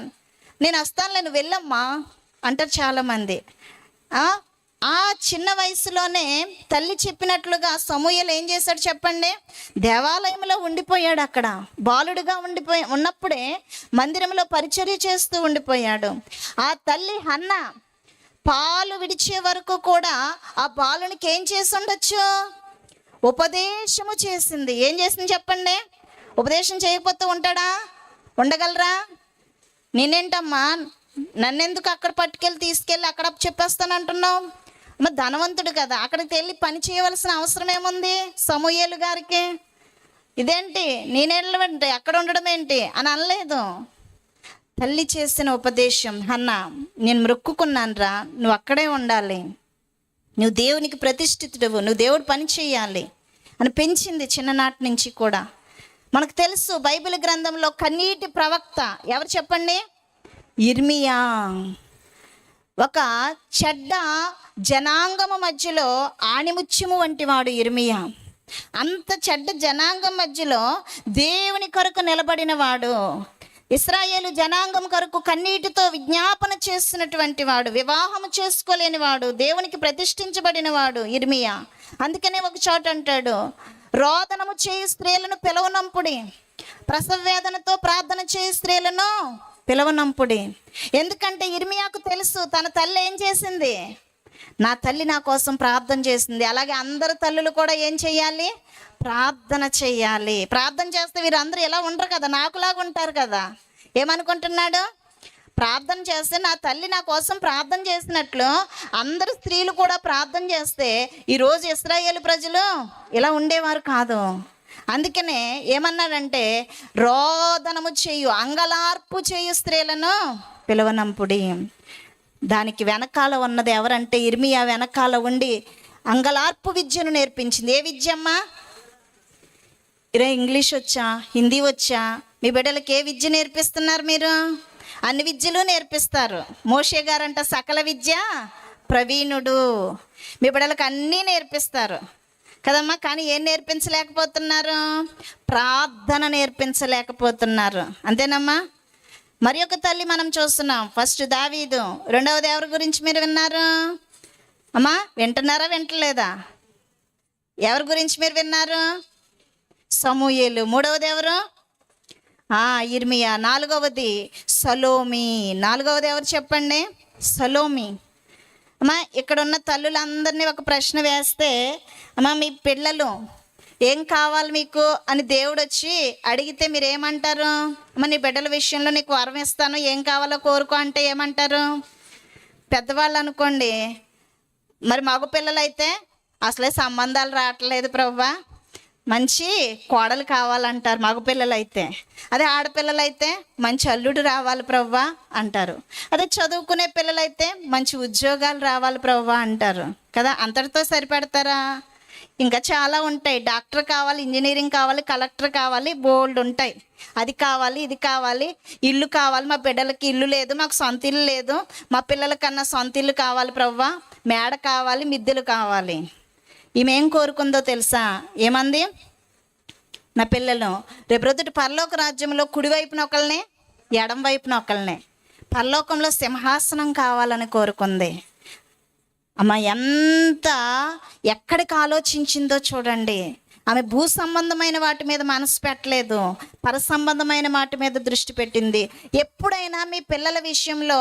నేను వస్తానులే నువ్వు వెళ్ళమ్మా అంటారు చాలామంది. ఆ చిన్న వయసులోనే తల్లి చెప్పినట్లుగా సమూయేలు ఏం చేశాడు చెప్పండి? దేవాలయంలో ఉండిపోయాడు. అక్కడ బాలుడుగా ఉన్నప్పుడే మందిరంలో పరిచర్య చేస్తూ ఉండిపోయాడు. ఆ తల్లి హన్న పాలు విడిచే వరకు కూడా ఆ బాలునికి ఏం చేసి ఉండొచ్చు? ఉపదేశము చేసింది. ఏం చేసింది చెప్పండి? ఉపదేశం చేయకపోతే ఉంటాడా? ఉండగలరా? నేనేంటమ్మా, నన్నెందుకు అక్కడ పట్టుకెళ్ళి తీసుకెళ్ళి అక్కడ చెప్పేస్తానంటున్నావు? మరి ధనవంతుడు కదా, అక్కడికి వెళ్ళి పని చేయవలసిన అవసరం ఏముంది సమూయేలు గారికి? ఇదేంటి నేనేంటి అక్కడ ఉండడం ఏంటి అని అనలేదు. తల్లి చేసిన ఉపదేశం, హన్న నేను మొక్కుకున్నాను రా, నువ్వు అక్కడే ఉండాలి, నువ్వు దేవునికి ప్రతిష్ఠితుడువు, నువ్వు దేవుడు పని చేయాలి అని పెంచింది చిన్ననాటి నుంచి కూడా. మనకు తెలుసు బైబిల్ గ్రంథంలో కన్నీటి ప్రవక్త ఎవరు చెప్పండి? యిర్మీయా. ఒక చెడ్డ జనాంగము మధ్యలో ఆణిముత్యము వంటి వాడు యిర్మీయా. అంత చెడ్డ జనాంగం మధ్యలో దేవుని కొరకు నిలబడిన వాడు, ఇశ్రాయేలు జనాంగం కొరకు కన్నీటితో విజ్ఞాపన చేస్తున్నటువంటి వాడు, వివాహము చేసుకోలేని వాడు, దేవునికి ప్రతిష్ఠించబడిన వాడు యిర్మీయా. అందుకనే ఒక చోట అంటాడు, రోదనము చేయి స్త్రీలను పిలవనంపుడి, ప్రసవ వేదనతో ప్రార్థన చేయి స్త్రీలను పిలవనంపుడి. ఎందుకంటే యిర్మీయాకు తెలుసు తన తల్లి ఏం చేసింది, నా తల్లి నా కోసం ప్రార్థన చేసింది. అలాగే అందరు తల్లులు కూడా ఏం చెయ్యాలి? ప్రార్థన చెయ్యాలి. ప్రార్థన చేస్తే వీరందరూ ఎలా ఉండరు కదా, నాకులాగా ఉంటారు కదా. ఏమనుకుంటున్నాడు? ప్రార్థన చేస్తే నా తల్లి నా కోసం ప్రార్థన చేసినట్లు అందరు స్త్రీలు కూడా ప్రార్థన చేస్తే ఈరోజు ఇశ్రాయేలు ప్రజలు ఇలా ఉండేవారు కాదు. అందుకనే ఏమన్నాడంటే, రోదనము చేయు, అంగలార్పు చేయు స్త్రీలను పిలవనంపుడి. దానికి వెనకాల ఉన్నది ఎవరంటే యిర్మీయా వెనకాల ఉండి అంగలార్పు విద్యను నేర్పించింది. ఏ విద్య అమ్మా? ఇంగ్లీష్ వచ్చా, హిందీ వచ్చా? మీ బిడ్డలకి ఏ విద్య నేర్పిస్తున్నారు మీరు? అన్ని విద్యలు నేర్పిస్తారు. మోషే గారంట సకల విద్య ప్రవీణుడు. మీ బిడ్డలకు అన్నీ నేర్పిస్తారు కదమ్మా. కానీ ఏం నేర్పించలేకపోతున్నారు? ప్రార్థన నేర్పించలేకపోతున్నారు. అంతేనమ్మా. మరి ఒక తల్లి మనం చూస్తున్నాం. ఫస్ట్ దావీదు, రెండవది ఎవరి గురించి మీరు విన్నారు అమ్మా? వింటున్నారా, వింటలేదా? ఎవరి గురించి మీరు విన్నారు? సమూయేలు. మూడవది ఎవరు? యిర్మీయా. నాలుగవది సలోమి. నాలుగవది ఎవరు చెప్పండి? సలోమి. అమ్మా, ఇక్కడ ఉన్న తల్లులందరినీ ఒక ప్రశ్న వేస్తే, అమ్మా మీ పిల్లలు ఏం కావాలి మీకు అని దేవుడు వచ్చి అడిగితే మీరు ఏమంటారు? అమ్మ నీ బిడ్డల విషయంలో నీకు వరం ఇస్తాను, ఏం కావాలో కోరుకో అంటే ఏమంటారు? పెద్దవాళ్ళు అనుకోండి, మరి మగ పిల్లలైతే అసలే సంబంధాలు రావట్లేదు ప్రభువా, మంచి కోడలు కావాలంటారు మగపిల్లలైతే. అదే ఆడపిల్లలైతే మంచి అల్లుడు రావాలి ప్రభువా అంటారు. అదే చదువుకునే పిల్లలైతే మంచి ఉద్యోగాలు రావాలి ప్రభువా అంటారు కదా. అంతటితో సరిపెడతారా? ఇంకా చాలా ఉంటాయి. డాక్టర్ కావాలి, ఇంజనీరింగ్ కావాలి, కలెక్టర్ కావాలి, బోల్డ్ ఉంటాయి. అది కావాలి, ఇది కావాలి, ఇల్లు కావాలి, మా బిడ్డలకి ఇల్లు లేదు, మాకు సొంత ఇల్లు లేదు, మా పిల్లలకన్నా సొంత ఇల్లు కావాలి ప్రభువా, మేడ కావాలి, మిద్దెలు కావాలి. ఈమె ఏం కోరుకుందో తెలుసా? ఏమంది? నా పిల్లలు రేపు రొద్దుటి పరలోక రాజ్యంలో కుడివైపున ఒకళ్ళనే, ఎడం వైపున ఒకళ్ళనే, పరలోకంలో సింహాసనం కావాలని కోరుకుంది. అమ్మ ఎంత ఎక్కడికి ఆలోచించిందో చూడండి. ఆమె భూ సంబంధమైన వాటి మీద మనసు పెట్టలేదు, పర సంబంధమైన వాటి మీద దృష్టి పెట్టింది. ఎప్పుడైనా మీ పిల్లల విషయంలో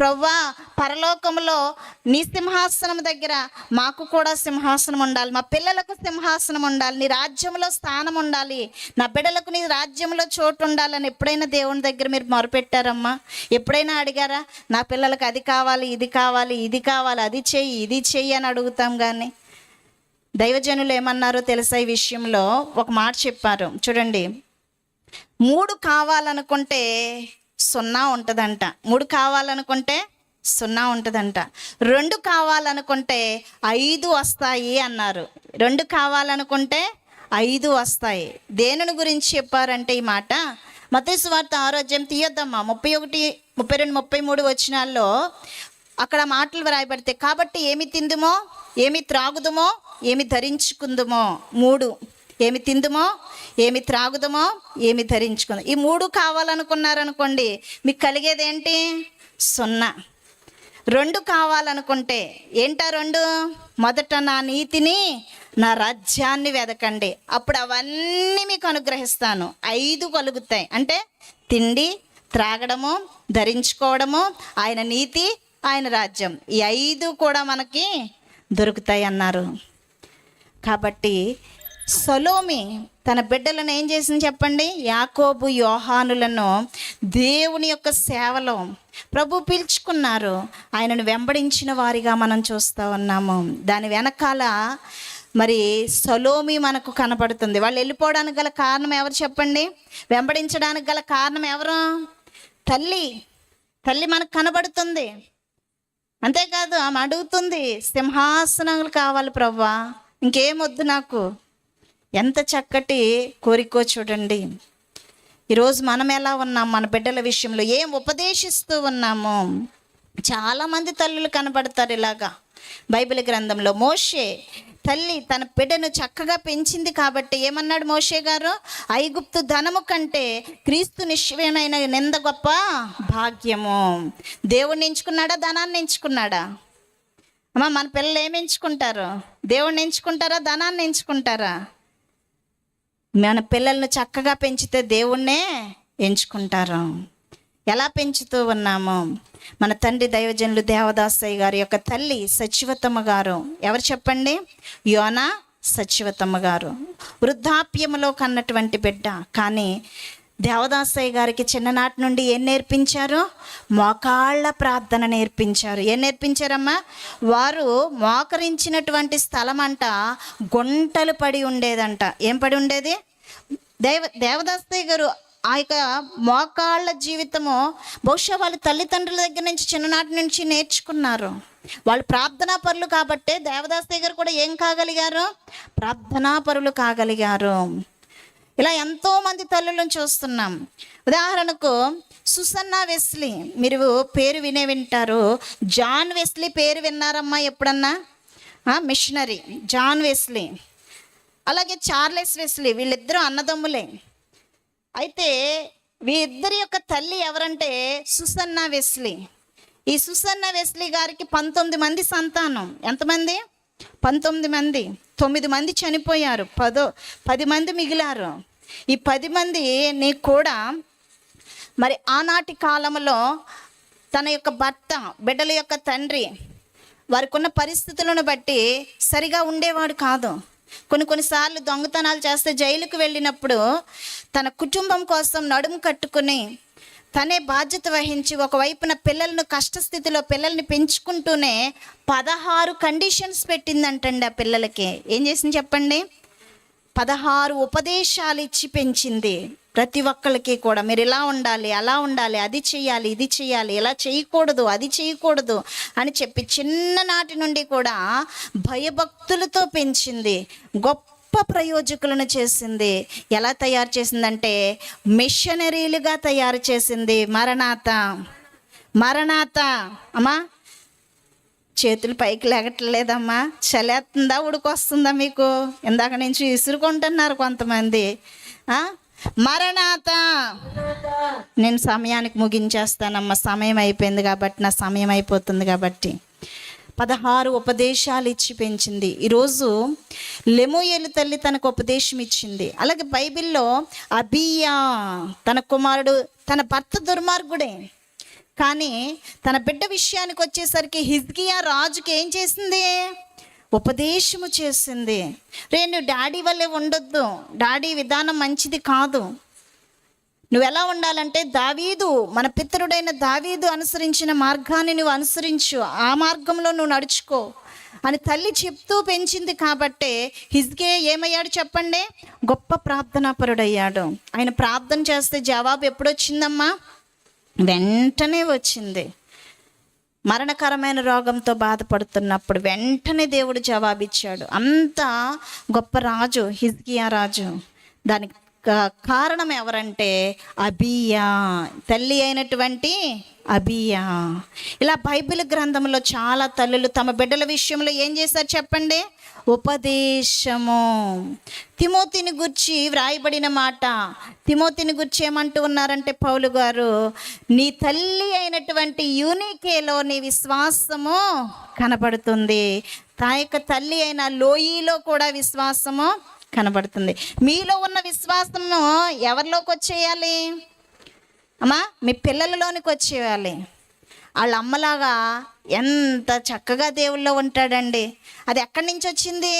ప్రవ్వా పరలోకంలో నీ సింహాసనం దగ్గర మాకు కూడా సింహాసనం ఉండాలి, మా పిల్లలకు సింహాసనం ఉండాలి, నీ రాజ్యంలో స్థానం ఉండాలి, నా బిడ్డలకు నీ రాజ్యంలో చోటు ఉండాలని ఎప్పుడైనా దేవుని దగ్గర మీరు మొరపెట్టారమ్మా? ఎప్పుడైనా అడిగారా? నా పిల్లలకు అది కావాలి, ఇది కావాలి, ఇది కావాలి, అది చెయ్యి, ఇది చెయ్యి అని అడుగుతాం. కానీ దైవజనులు ఏమన్నారో తెలుసా? ఈ విషయంలో ఒక మాట చెప్పారు చూడండి. 3 కావాలనుకుంటే 0 ఉంటుందంట. 3 కావాలనుకుంటే 0 ఉంటుందంట. 2 కావాలనుకుంటే 5 వస్తాయి అన్నారు. 2 కావాలనుకుంటే 5 వస్తాయి. దేనిని గురించి చెప్పారంటే ఈ మాట మత్తయి సువార్త 6వ అధ్యాయం తీయొద్దమ్మా, 31, 32, 33 వచనాల్లో అక్కడ మాటలు వ్రాయబడితే, కాబట్టి ఏమి తిందుమో, ఏమి త్రాగుదుమో, ఏమి ధరించుకుందుమో. 3 ఏమి తిందుమో, ఏమి త్రాగుదమో, ఏమి ధరించుకుందాం. ఈ 3 కావాలనుకున్నారనుకోండి, మీకు కలిగేది ఏంటి? 0. 2 కావాలనుకుంటే ఏంటా 2? మొదట నా నీతిని, నా రాజ్యాన్ని వెదకండి, అప్పుడు అవన్నీ మీకు అనుగ్రహిస్తాను. 5 కలుగుతాయి. అంటే తిండి, త్రాగడము, ధరించుకోవడము, ఆయన నీతి, ఆయన రాజ్యం, ఈ 5 కూడా మనకి దొరుకుతాయి అన్నారు. కాబట్టి సలోమి తన బిడ్డలను ఏం చేసింది చెప్పండి? యాకోబు, యోహానులను దేవుని యొక్క సేవలో ప్రభు పిలుచుకున్నారు. ఆయనను వెంబడించిన వారిగా మనం చూస్తూ ఉన్నాము. దాని వెనకాల మరి సలోమి మనకు కనపడుతుంది. వాళ్ళు వెళ్ళిపోవడానికి గల కారణం ఎవరు చెప్పండి? వెంబడించడానికి గల కారణం ఎవరు? తల్లి మనకు కనబడుతుంది. అంతేకాదు ఆమె అడుగుతుంది, సింహాసనాలు కావాలి ప్రభువా, ఇంకేమొద్దు నాకు, ఎంత చక్కటి కోరికో చూడండి. ఈరోజు మనం ఎలా ఉన్నాం, మన బిడ్డల విషయంలో ఏం ఉపదేశిస్తూ ఉన్నాము? చాలామంది తల్లులు కనబడతారు ఇలాగా బైబిల్ గ్రంథంలో. మోషే తల్లి తన బిడ్డను చక్కగా పెంచింది కాబట్టి ఏమన్నాడు మోషే గారు? ఐగుప్తు ధనము కంటే క్రీస్తు నిశ్చయమైన నింద గొప్ప భాగ్యము. దేవుణ్ణి ఎంచుకున్నాడా, ధనాన్ని ఎంచుకున్నాడా? అమ్మా, మన పిల్లలు ఏమి ఎంచుకుంటారు? దేవుణ్ణి ఎంచుకుంటారా, ధనాన్ని ఎంచుకుంటారా? మన పిల్లలను చక్కగా పెంచితే దేవుణ్ణే ఎంచుకుంటారు. ఎలా పెంచుతూ ఉన్నాము? మన తండ్రి దైవజనులు దేవదాసయ్య గారి యొక్క తల్లి సచివతమ్మ గారు, ఎవరు చెప్పండి? యోనా సచివతమ్మ గారు. వృద్ధాప్యములో కన్నటువంటి బిడ్డ. కానీ దేవదాసయ్య గారికి చిన్ననాటి నుండి ఏం నేర్పించారు? మోకాళ్ళ ప్రార్థన నేర్పించారు. ఏం నేర్పించారమ్మా? వారు మోకరించినటువంటి స్థలం అంట గుంటలు పడి ఉండేదంట. ఏం పడి ఉండేది? దేవదాసయ్య గారు ఆ యొక్క మోకాళ్ళ జీవితము బహుశా వాళ్ళ తల్లిదండ్రుల దగ్గర నుంచి చిన్ననాటి నుంచి నేర్చుకున్నారు. వాళ్ళు ప్రార్థనా పరులు కాబట్టే దేవదాసయ్య గారు కూడా ఏం కాగలిగారు? ప్రార్థనా పరులు కాగలిగారు. ఇలా ఎంతోమంది తల్లులను చూస్తున్నాం. ఉదాహరణకు సుసన్నా వెస్లీ, మీరు పేరు వింటారు. జాన్ వెస్లీ పేరు విన్నారమ్మా ఎప్పుడన్నా? మిషనరీ జాన్ వెస్లీ, అలాగే చార్లెస్ వెస్లీ, వీళ్ళిద్దరూ అన్నదమ్ములే. అయితే వీరిద్దరి యొక్క తల్లి ఎవరంటే సుసన్నా వెస్లీ. ఈ సుసన్నా వెస్లీ గారికి 19 మంది సంతానం. ఎంతమంది? 19 మంది. 9 మంది చనిపోయారు, 10 మంది మిగిలారు. ఈ 10 మందిని కూడా మరి ఆనాటి కాలంలో తన యొక్క భర్త, బిడ్డల యొక్క తండ్రి వారికి ఉన్న పరిస్థితులను బట్టి సరిగా ఉండేవాడు కాదు. కొన్నిసార్లు దొంగతనాలు చేస్తే జైలుకు వెళ్ళినప్పుడు తన కుటుంబం కోసం నడుము కట్టుకుని తనే బాధ్యత వహించి ఒకవైపున పిల్లలను కష్టస్థితిలో పిల్లల్ని పెంచుకుంటూనే 16 కండిషన్స్ పెట్టిందంటండి. ఆ పిల్లలకి ఏం చేసింది చెప్పండి? 16 ఉపదేశాలు ఇచ్చి పెంచింది. ప్రతి ఒక్కరికి కూడా మీరు ఇలా ఉండాలి, అలా ఉండాలి, అది చేయాలి, ఇది చేయాలి, ఇలా చేయకూడదు, అది చేయకూడదు అని చెప్పి చిన్ననాటి నుండి కూడా భయభక్తులతో పెంచింది. గొప్ప ప్రయోజకులను చేసింది. ఎలా తయారు చేసిందంటే మిషనరీలుగా తయారు చేసింది. మరణాత అమ్మా, చేతులు పైకి లేగట్లేదమ్మా. చలేస్తుందా, ఉడికొస్తుందా మీకు? ఇందాక నుంచి విసురుకుంటున్నారు కొంతమంది. మరణాత. నేను సమయానికి ముగించేస్తానమ్మా, సమయం అయిపోయింది కాబట్టి, నా సమయం అయిపోతుంది కాబట్టి. 16 ఉపదేశాలు ఇచ్చి పెంచింది. ఈరోజు లెమూయేలు తల్లి తనకు ఉపదేశం ఇచ్చింది. అలాగే బైబిల్లో అబీయా తన కుమారుడు, తన భర్త దుర్మార్గుడే, కానీ తన బిడ్డ విషయానికి వచ్చేసరికి హిజ్కియా రాజుకి ఏం చేసింది? ఉపదేశము చేసింది. నువ్వు డాడీ వల్లే ఉండొద్దు, డాడీ విధానం మంచిది కాదు, నువ్వు ఎలా ఉండాలంటే దావీదు, మన పితరుడైన దావీదు అనుసరించిన మార్గాన్ని నువ్వు అనుసరించు, ఆ మార్గంలో నువ్వు నడుచుకో అని తల్లి చెప్తూ పెంచింది. కాబట్టే హిజ్కియా ఏమయ్యాడు చెప్పండి? గొప్ప ప్రార్థనాపరుడయ్యాడు. ఆయన ప్రార్థన చేస్తే జవాబు ఎప్పుడొచ్చిందమ్మా? వెంటనే వచ్చింది. మరణకరమైన రోగంతో బాధపడుతున్నప్పుడు వెంటనే దేవుడు జవాబిచ్చాడు. అంత గొప్ప రాజు హిజ్కియా రాజు. దానికి కారణం ఎవరంటే అబీయా, తల్లి అయినటువంటి అబీయా. ఇలా బైబిల్ గ్రంథంలో చాలా తల్లులు తమ బిడ్డల విషయంలో ఏం చేశారు చెప్పండి? ఉపదేశము. తిమోతిని గురించి వ్రాయబడిన మాట, తిమోతిని గురించి ఏమంటూ ఉన్నారంటే పౌలు గారు, నీ తల్లి అయినటువంటి యూనికేలో నీ విశ్వాసము కనబడుతుంది, తా యొక్క తల్లి అయిన లోయిలో కూడా విశ్వాసము కనబడుతుంది. మీలో ఉన్న విశ్వాసము ఎవరిలోకి వచ్చేయాలి అమ్మా? మీ పిల్లలలోనికి వచ్చేయాలి. వాళ్ళ అమ్మలాగా ఎంత చక్కగా దేవుల్లో ఉంటాడండి. అది ఎక్కడి నుంచి వచ్చింది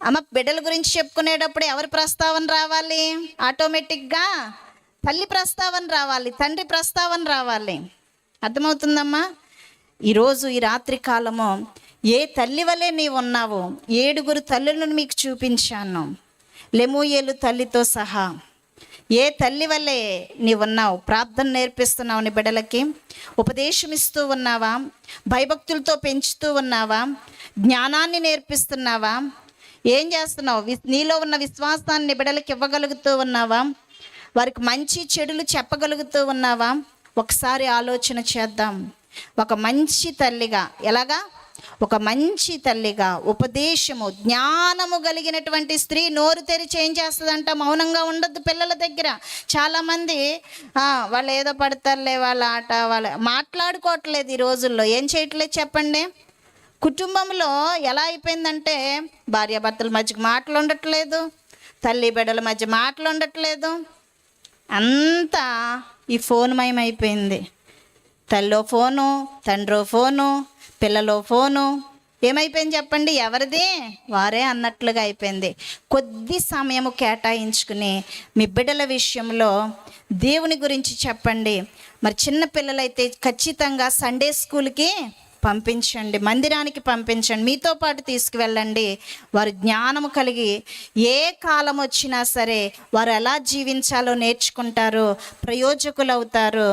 అమ్మ? బిడ్డల గురించి చెప్పుకునేటప్పుడు ఎవరి ప్రస్తావన రావాలి? ఆటోమేటిక్గా తల్లి ప్రస్తావన రావాలి, తండ్రి ప్రస్తావన రావాలి. అర్థమవుతుందమ్మా? ఈరోజు ఈ రాత్రి కాలము ఏ తల్లి వలె నీవు ఉన్నావో 7 తల్లులను మీకు చూపించాను, లెమూయేలు తల్లితో సహా. ఏ తల్లి వల్లే నీవున్నావు? ప్రార్థన నేర్పిస్తున్నావు నీ బిడ్డలకి, ఉపదేశం ఇస్తూ ఉన్నావా, భయభక్తులతో పెంచుతూ ఉన్నావా, జ్ఞానాన్ని నేర్పిస్తున్నావా? ఏం చేస్తున్నావు? నీలో ఉన్న విశ్వాసాన్ని బిడ్డలకు ఇవ్వగలుగుతూ ఉన్నావా? వారికి మంచి చెడులు చెప్పగలుగుతూ ఉన్నావా? ఒకసారి ఆలోచన చేద్దాం. ఒక మంచి తల్లిగా, ఎలాగా? ఒక మంచి తల్లిగా, ఉపదేశము, జ్ఞానము కలిగినటువంటి స్త్రీ నోరు తెరిచి ఏం చేస్తుందంట? మౌనంగా ఉండద్దు పిల్లల దగ్గర. చాలామంది వాళ్ళు ఏదో పడతారులే, వాళ్ళ ఆట, వాళ్ళ మాట్లాడుకోవట్లేదు ఈ రోజుల్లో. ఏం చేయట్లేదు చెప్పండి? కుటుంబంలో ఎలా అయిపోయిందంటే భార్యాభర్తల మధ్య మాటలు ఉండట్లేదు, తల్లి బిడ్డల మధ్య మాటలు ఉండట్లేదు, అంతా ఈ ఫోన్ మయమైపోయింది. తల్లో ఫోను, తండ్రో ఫోను, పిల్లలో ఫోను. ఏమైపోయింది చెప్పండి? ఎవరిది వారే అన్నట్లుగా అయిపోయింది. కొద్ది సమయము కేటాయించుకుని మీ బిడ్డల విషయంలో దేవుని గురించి చెప్పండి. మరి చిన్న పిల్లలైతే ఖచ్చితంగా సండే స్కూల్కి పంపించండి, మందిరానికి పంపించండి, మీతో పాటు తీసుకువెళ్ళండి. వారు జ్ఞానము కలిగి ఏ కాలం వచ్చినా సరే వారు ఎలా జీవించాలో నేర్చుకుంటారు, ప్రయోజకులు అవుతారు.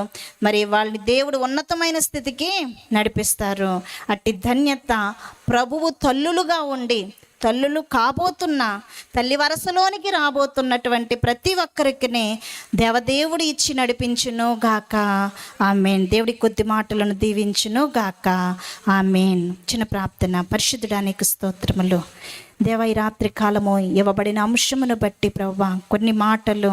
మరి వాళ్ళని దేవుడు ఉన్నతమైన స్థితికి నడిపిస్తారు. అట్టి ధన్యత ప్రభువు తల్లులుగా ఉండి, తల్లులు కాబోతున్న, తల్లి వరసలోనికి రాబోతున్నటువంటి ప్రతి ఒక్కరికి దేవదేవుడు ఇచ్చి నడిపించును గాక. ఆమేన్. దేవుడి కొద్ది మాటలను దీవించును గాక. ఆమేన్. చిన్న ప్రార్థన. పరిశుద్ధుడానికి స్తోత్రములు. దేవ, ఈ రాత్రి కాలము ఇవ్వబడిన అంశమును బట్టి ప్రభువా కొన్ని మాటలు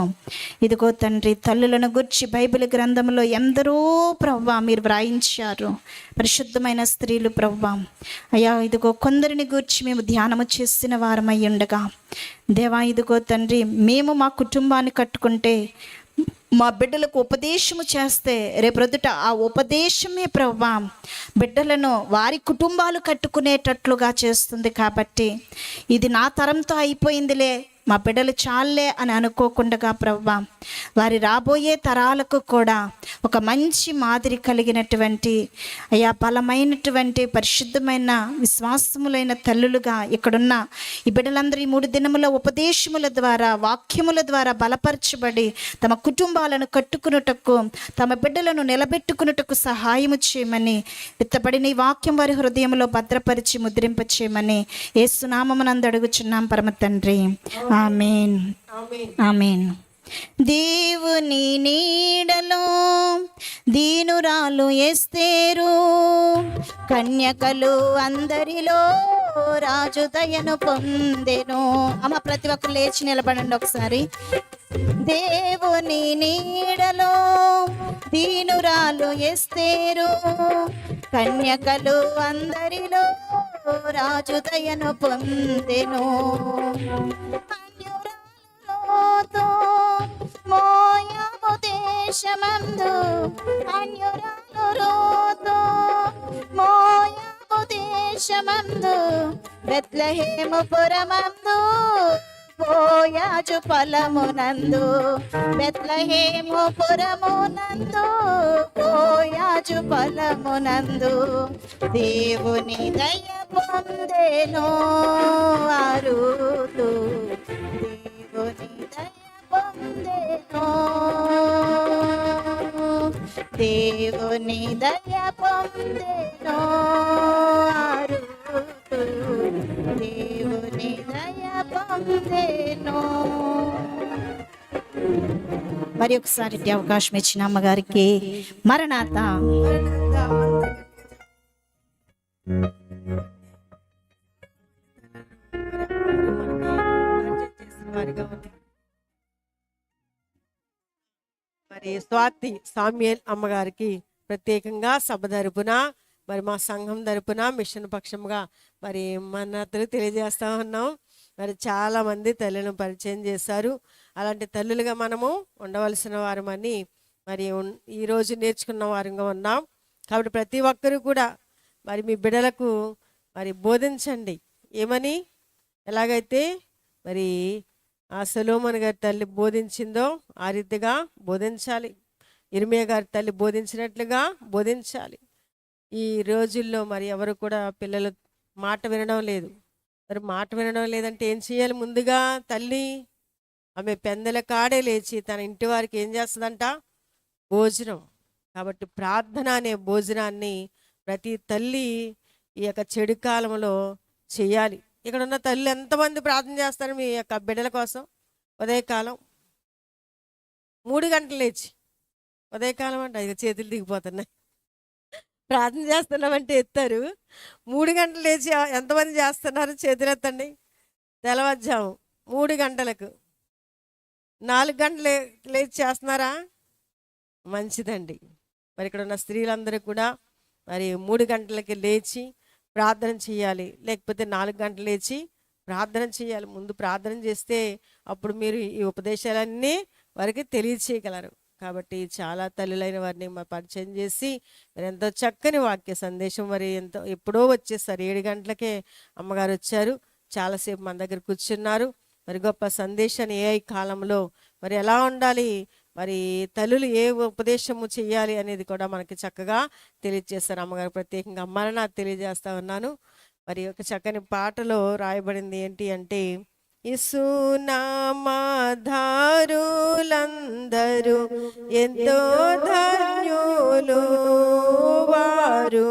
ఇదిగో తండ్రి, తల్లులను గురించి బైబిల్ గ్రంథంలో ఎందరో ప్రభువా మీరు వ్రాయించారు. పరిశుద్ధమైన స్త్రీలు ప్రభువా, అయ్యా ఇదిగో కొందరిని గూర్చి మేము ధ్యానము చేసిన వారమై ఉండగా దేవా ఇదిగో తండ్రి, మేము మా కుటుంబాన్ని కట్టుకుంటే, మా బిడ్డలకు ఉపదేశము చేస్తే రేపొద్దుట ఆ ఉపదేశమే ప్రభువా బిడ్డలను వారి కుటుంబాలు కట్టుకునేటట్లుగా చేస్తుంది. కాబట్టి ఇది నా తరంతో అయిపోయిందిలే, మా బిడ్డలు చాలే అని అనుకోకుండా ప్రభువా వారి రాబోయే తరాలకు కూడా ఒక మంచి మాదిరి కలిగినటువంటి అయ్యా బలమైనటువంటి పరిశుద్ధమైన విశ్వాసములైన తల్లులుగా ఇక్కడున్న ఈ బిడ్డలందరూ ఈ 3 దినముల ఉపదేశముల ద్వారా, వాక్యముల ద్వారా బలపరచబడి తమ కుటుంబాలను కట్టుకున్నటకు, తమ బిడ్డలను నిలబెట్టుకున్నటకు సహాయము చేయమని, విత్తబడిన ఈ వాక్యం వారి హృదయంలో భద్రపరిచి ముద్రింప చేయమని యేసు నామమునందు అడుగుచున్నాం పరమ తండ్రి. ఆమేన్. ఆమేన్. దేవుని నీడలో దీనురాలు ఎస్తేరు, కన్యకలు అందరిలో రాజు దయను పొందెను. అమ్మ ప్రతి ఒక్కరు లేచి నిలబడండి ఒకసారి. దేవుని నీడలో దీనురాలు ఎస్తేరు, కన్యకలు అందరిలో రాజు దయను పొందెను. మోయాబు దేశమందు అన్యురాలు రోతో, మోయాబు దేశమందు బెత్లెహేము పురమందు బోయాజు పొలమునందు, బెత్లెహేము పురమునందు బోయాజు పొలమునందు దేవుని దయ పొందెను ఆ రూతు. దేవుని దయ పొందెను, దేవుని దయ పొందెను ఆ రూతు, దేవుని దయ పొందెను. మరి ఒకసారి అవకాశం ఇచ్చిన అమ్మగారికి మరణాత. మరి స్వాతి సామ్యేల్ అమ్మగారికి ప్రత్యేకంగా సభ తరపున, మరి మా సంఘం తరపున మిషన్ పక్షంగా మరి మన్నతులు తెలియజేస్తా ఉన్నాం. మరి చాలామంది తల్లులను పరిచయం చేశారు. అలాంటి తల్లులుగా మనము ఉండవలసిన వారమని మరి ఈరోజు నేర్చుకున్న వారంగా ఉన్నాం. కాబట్టి ప్రతి ఒక్కరూ కూడా మరి మీ బిడ్డలకు మరి బోధించండి. ఏమని? ఎలాగైతే మరి ఆ సొలొమోను గారి తల్లి బోధించిందో ఆ రీతిగా బోధించాలి. ఇర్మియా గారి తల్లి బోధించినట్లుగా బోధించాలి. ఈ రోజుల్లో మరి ఎవరు కూడా పిల్లలు మాట వినడం లేదు. మరి మాట వినడం లేదంటే ఏం చేయాలి? ముందుగా తల్లి ఆమె పెందల కాడే లేచి తన ఇంటి వారికి ఏం చేస్తుందంట? భోజనం. కాబట్టి ప్రార్థన అనే భోజనాన్ని ప్రతి తల్లి ఈ యొక్క చెడు కాలంలో చేయాలి. ఇక్కడ ఉన్న తల్లి ఎంతమంది ప్రార్థన చేస్తారు మీ యొక్క బిడ్డల కోసం? ఉదయకాలం 3 గంటలు లేచి, ఉదయకాలం అంటే ఇక చేతులు దిగిపోతున్నాయి, ప్రార్థన చేస్తున్నామంటే ఎత్తారు. 3 గంటలు లేచి ఎంతమంది చేస్తున్నారు? చేతులు ఎత్తండి. తెల్లవారుజాము 3 గంటలకు, 4 గంటలు లేచి చేస్తున్నారా? మంచిదండి. మరి ఇక్కడ ఉన్న స్త్రీలందరూ కూడా మరి 3 గంటలకి లేచి ప్రార్థన చేయాలి, లేకపోతే 4 గంటలు లేచి ప్రార్థన చేయాలి. ముందు ప్రార్థన చేస్తే అప్పుడు మీరు ఈ ఉపదేశాలన్నీ వారికి తెలియచేయగలరు. కాబట్టి చాలా తల్లులైన వారిని పరిచయం చేసి మరి ఎంతో చక్కని వాక్య సందేశం, మరి ఎప్పుడో వచ్చేసారు, 7 గంటలకే అమ్మగారు వచ్చారు, చాలాసేపు మన దగ్గర కూర్చున్నారు. మరి గొప్ప సందేశాన్ని ఏ కాలంలో మరి ఎలా ఉండాలి, మరి తల్లులు ఏ ఉపదేశము చేయాలి అనేది కూడా మనకి చక్కగా తెలియజేస్తారు అమ్మగారు. ప్రత్యేకంగా అమ్మాలని నాకు తెలియజేస్తా ఉన్నాను. మరి ఒక చక్కని పాటలో రాయబడింది ఏంటి అంటే, యేసునామధారులందరూ ఎంతో ధన్యులు వారు,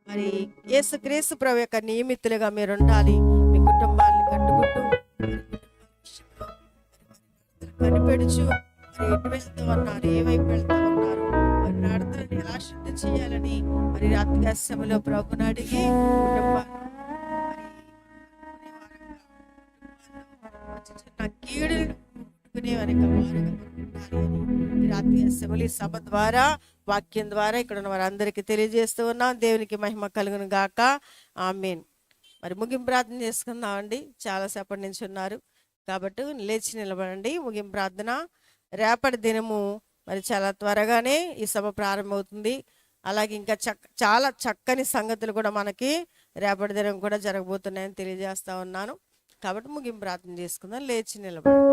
మరి యేసుక్రీస్తు ప్రభు యొక్క నియమితులుగా మీరు ఉండాలి. మీ కుటుంబాన్ని కట్టుకుంటూ కనిపెడుచు మరి ఎటు వెళ్తూ ఉన్నారు, ఏ వైపు వెళ్తూ ఉన్నారు, మరి ప్రార్థనని ఎలా శుద్ధి చేయాలని మరి రాత్రి సమయంలో ప్రభుని అడిగి రాత్రి అసెంబ్లీ సభ ద్వారా వాక్యం ద్వారా ఇక్కడ ఉన్న వారందరికీ తెలియజేస్తూ ఉన్నాం. దేవునికి మహిమ కలుగును గాక. ఆమేన్. మరి ముగింపు ప్రార్థన చేసుకుందామండి. చాలాసేపటి నుంచి ఉన్నారు కాబట్టి లేచి నిలబడండి. ముగింపు ప్రార్థన. రేపటి దినము మరి చాలా త్వరగానే ఈ సభ ప్రారంభమవుతుంది. అలాగే ఇంకా చాలా చక్కని సంగతులు కూడా మనకి రేపటి దినం కూడా జరగబోతున్నాయని తెలియజేస్తా ఉన్నాను. కాబట్టి ముగింపు ప్రార్థన చేసుకుందాం. లేచి నిలబడండి.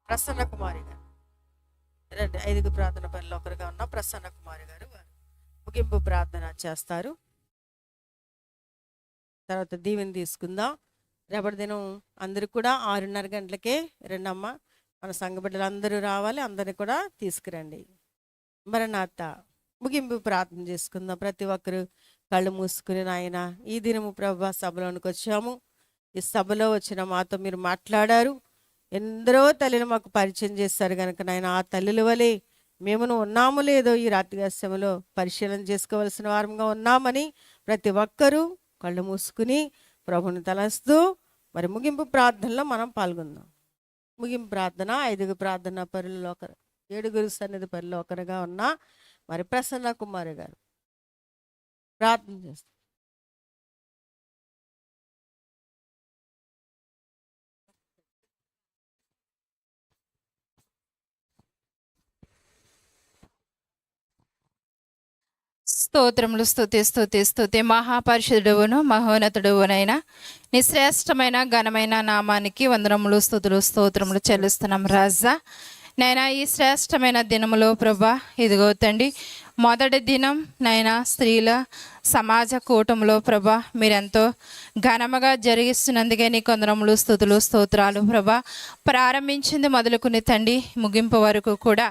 ప్రసన్న కుమారి గారు రండి. 5 ప్రార్థన పనిలో ఒకరుగా ఉన్న ప్రసన్న కుమారి గారు ముగింపు ప్రార్థన చేస్తారు. తర్వాత దీవెని తీసుకుందాం. రేపటి దినం అందరూ కూడా 6:30 గంటలకే రండమ్మ. మన సంఘ బిడ్డలు అందరూ రావాలి, అందరినీ కూడా తీసుకురండి. మరణాత ముగింపు ప్రార్థన చేసుకుందాం. ప్రతి ఒక్కరు కళ్ళు మూసుకుని, నాయన ఈ దినము ప్రభా సభలోనికి వచ్చాము. ఈ సభలో వచ్చిన మాతో మీరు మాట్లాడారు. ఎందరో తల్లిని మాకు పరిచయం చేస్తారు కనుక నాయన ఆ తల్లుల వలె మేమును ఉన్నాము లేదో ఈ రాత్రి సమయంలో పరిశీలన చేసుకోవాల్సిన వారంగా ఉన్నామని ప్రతి ఒక్కరూ కళ్ళు మూసుకుని ప్రభుని తలస్తూ మరి ముగింపు ప్రార్థనలో మనం పాల్గొందాం. ముగింపు ప్రార్థన 5 ప్రార్థన పరులలో ఒకరు, 7 సన్నిధి పరులో ఒకరుగా ఉన్న మరి ప్రసన్న కుమారి గారు ప్రార్థన చేస్తారు. స్తోత్రములు, స్తుతి మహాపరిశుద్ధుడును మహోన్నతుడునైనా నీ శ్రేష్టమైన ఘనమైన నామానికి వందనములు, స్తుతులు, స్తోత్రములు చెల్లిస్తున్నాం రాజా. నైనా ఈ శ్రేష్టమైన దినములో ప్రభా ఇదిగో తండ్రి మొదటి దినం నైనా స్త్రీల సమాజ కూటంలో ప్రభా మీరెంతో ఘనముగా జరిగిస్తున్నందుకే నీ కొందరములు స్తుతులు స్తోత్రాలు ప్రభా. ప్రారంభించింది మొదలుకుని తండ్రి ముగింపు వరకు కూడా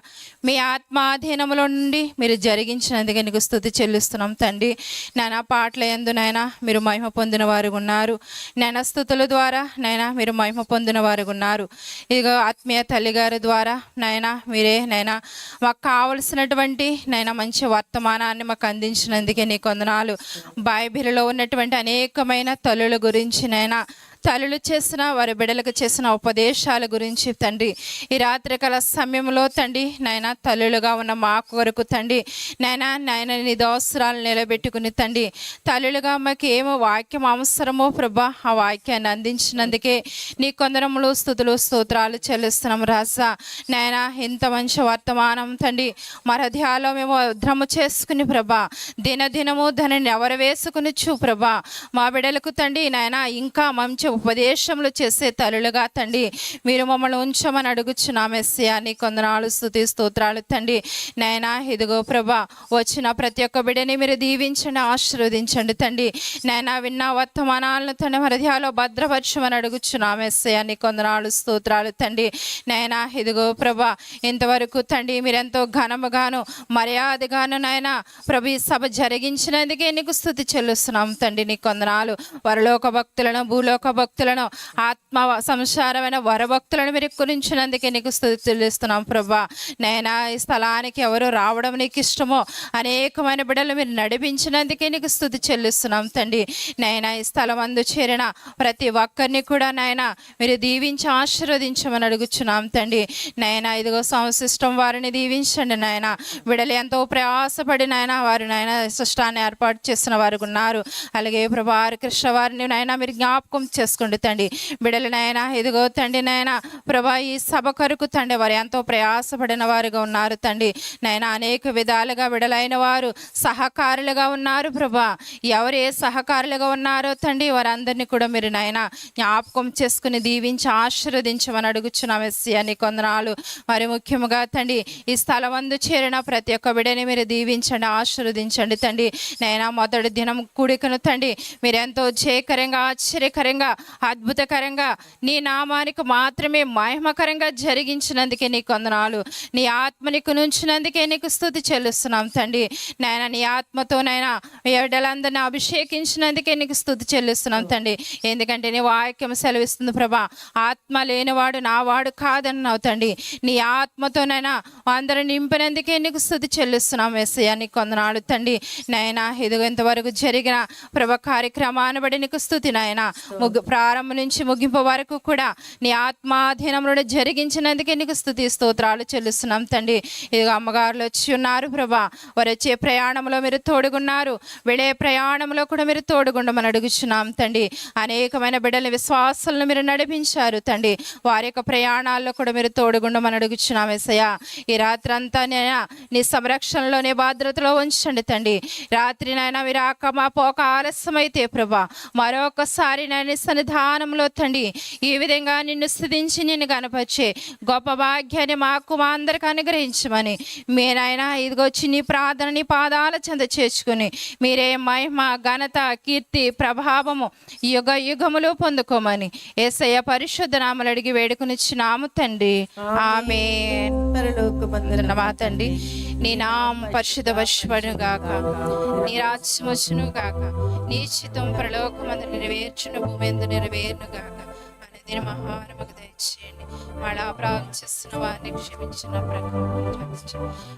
మీ ఆత్మాధీనములో నుండి మీరు జరిగించినందుకే నీకు స్తుతి చెల్లిస్తున్నాం తండ్రి. నాయనా పాటల యందు నాయనా మీరు మహిమ పొందిన వారు ఉన్నారు, నాయనా స్తుతుల ద్వారా నాయనా మీరు మహిమ పొందిన వారు ఉన్నారు. ఇదిగో ఆత్మీయ తల్లిగారి ద్వారా నాయనా మీరే నాయనా మాకు కావలసినటువంటి నాయనా మంచి వర్తమానాన్ని మాకు అందించినందుకే నీ కొందనాలు. బైబిల్లో ఉన్నటువంటి అనేకమైన తల్లుల గురించి నాయనా తల్లులు చేసిన వారి బిడ్డలకు చేసిన ఉపదేశాల గురించి తండ్రి ఈ రాత్రికాల సమయంలో తండ్రి నాయన తల్లులుగా ఉన్న మా కొరకు తండ్రి నాయన నీ దోసరాలు నిలబెట్టుకుని తండ్రి తల్లులుగా మాకు ఏమో వాక్యం అవసరమో ప్రభా ఆ వాక్యాన్ని అందించినందుకే నీ కొందరములు స్తుతులు స్తోత్రాలు చెల్లిస్తున్నాం రాజా. నాయన ఇంత మంచి వర్తమానం తండ్రి మా హృదయాల్లో మేము భద్రము చేసుకుని ప్రభా దినదినము దానిని ఎవరు వేసుకుని ప్రభా మా బిడ్డలకు తండ్రి నాయన ఇంకా మంచి ఉపదేశములు చేసే తల్లులుగా తండ్రి మీరు మమ్మల్ని ఉంచమని అడుగుచున్నాం యేసయ్యా. నీ కొందనాలు స్తుతి స్తోత్రాలు తండ్రి నాయనా. ఇదిగో ప్రభా వచ్చిన ప్రతి ఒక్క బిడ్డని మీరు దీవించండి, ఆశీర్వదించండి తండ్రి నాయనా. విన్న వర్తమానాలను తండ్రి హృదయాల్లో భద్రపరచమని అడుగుచున్నాం యేసయ్యా. నీ కొందనాలు స్తోత్రాలు తండ్రి నాయనా. ఇదిగో ప్రభా ఇంతవరకు తండ్రి మీరెంతో ఘనముగాను మర్యాదగాను నాయనా ప్రభు ఈ సభ జరిగించినందుకే నీకు స్తుతి చెల్లిస్తున్నాం తండ్రి. నీ కొందనాలు వరలోక భక్తులను భూలోక భక్తులను ఆత్మ సంసారమైన వరభక్తులను మీరు ఎక్కురించినందుకే నీకు స్తుతి చెల్లిస్తున్నాం ప్రభా నైనా. ఈ స్థలానికి ఎవరు రావడం నీకు ఇష్టమో అనేకమైన బిడ్డలు మీరు నడిపించినందుకే నీకు స్తుతి చెల్లిస్తున్నాం తండ్రి నైనా. ఈ స్థలం అందు చేరిన ప్రతి ఒక్కరిని కూడా నాయన మీరు దీవించి ఆశీర్వదించమని అడుగుచున్నాం తండ్రి నైనా. ఇదిగో సంశిష్టం వారిని దీవించండి నాయన. బిడ్డలు ఎంతో ప్రయాసపడి నాయన వారు నాయన సృష్టాన్ని ఏర్పాటు చేసిన వారు ఉన్నారు. అలాగే ప్రభా కృష్ణ వారిని నాయన మీరు జ్ఞాపకం చేసుకోండి తండ్రి. బిడ్డలు నాయన ఇదిగో తండ్రి నాయన ప్రభా ఈ సభ కొరకు తండ్రి వారు ఎంతో ప్రయాసపడిన వారుగా ఉన్నారు తండ్రి నాయన. అనేక విధాలుగా బిడ్డలైన వారు సహకారులుగా ఉన్నారు ప్రభా. ఎవరు ఏ సహకారులుగా ఉన్నారో తండ్రి వారందరినీ కూడా మీరు నాయన జ్ఞాపకం చేసుకుని దీవించి ఆశీర్వదించమని అడుగుచున్నాం యేసయ్యా. నీ కొందనాలు. మరి ముఖ్యముగా తండ్రి ఈ స్థలం అందు చేరిన ప్రతి ఒక్క బిడ్డని మీరు దీవించండి, ఆశీర్వదించండి తండ్రి నైనా. మొదటి దినం కూడికను తండ్రి మీరు ఎంతో జయకరంగా ఆశ్చర్యకరంగా అద్భుతకరంగా నీ నామానికి మాత్రమే మహిమకరంగా జరిగించినందుకే నీ కొందనాలు. నీ ఆత్మనికి నుంచినందుకే నీకు స్తుతి చెల్లిస్తున్నాం తండ్రి నాయన. నీ ఆత్మతో నైనా బిడ్డలందరినీ అభిషేకించినందుకే నీకు స్తుతి చెల్లిస్తున్నాం తండ్రి. ఎందుకంటే నీ వాక్యం సెలవిస్తుంది ప్రభా ఆత్మ లేనివాడు నా వాడు కాదన్నావు తండ్రి. నీ ఆత్మతోనైనా అందరూ నింపినందుకే నీకు స్తుతి చెల్లిస్తున్నాం యేసయ్యా. నీ కొందనాలు తండ్రి నైనా. ఇదిగో ఇంతవరకు జరిగిన ప్రభ కార్యక్రమాన్ని బట్టి నీకు స్తుతి నాయన. ప్రారంభం నుంచి ముగింపు వరకు కూడా నీ ఆత్మాధీనంలో జరిగించినందుకే నీకు స్తుతి స్తోత్రాలు చెల్లిస్తున్నాం తండ్రి. ఇదిగో అమ్మగారులు వచ్చి ఉన్నారు ప్రభా. వారు వచ్చే ప్రయాణంలో మీరు తోడుగున్నారు, వెళ్ళే ప్రయాణంలో కూడా మీరు తోడుగుండమని అడుగుచున్నాం తండ్రి. అనేకమైన బిడ్డల విశ్వాసాలను మీరు నడిపించారు తండ్రి. వారి యొక్క ప్రయాణాల్లో కూడా మీరు తోడుగుండమని అడుగుచున్నాం యేసయ్యా. ఈ రాత్రి అంతా నీ సంరక్షణలో నీ భద్రతలో ఉంచండి తండ్రి. రాత్రి నాయన మీరు ఆక మా పోక ఆలస్యమైతే ప్రభా మరొకసారి నేను సన్నిధానంలో తండ్రి ఈ విధంగా నిన్ను స్తుతించి నిన్ను గణపరిచే గొప్ప భాగ్యాన్ని మాకు మా అందరికి అనుగ్రహించమని మీరైనా ఇదిగో వచ్చి నీ ప్రార్థన నీ పాదాల చెంత చేర్చుకుని మీరే మహిమ ఘనత కీర్తి ప్రభావము యుగ యుగములు పొందుకోమని యేసయ్య పరిశుద్ధ నామములు అడిగి వేడుకొనిచున్నాము తండ్రి. ఆమేన్. మా తండ్రి నీ నామం పరిశుద్ధపరచబడును గాక, నీ రాజ్యం వచ్చును గాక, నీ చిత్తం పరలోకమందు నెరవేర్చును భూమి యందు నెరవేరును గాక. అనేది మహానముకు దయచేయండి. మళ్ళా అపరాధం చేస్తున్న వారిని క్షమించిన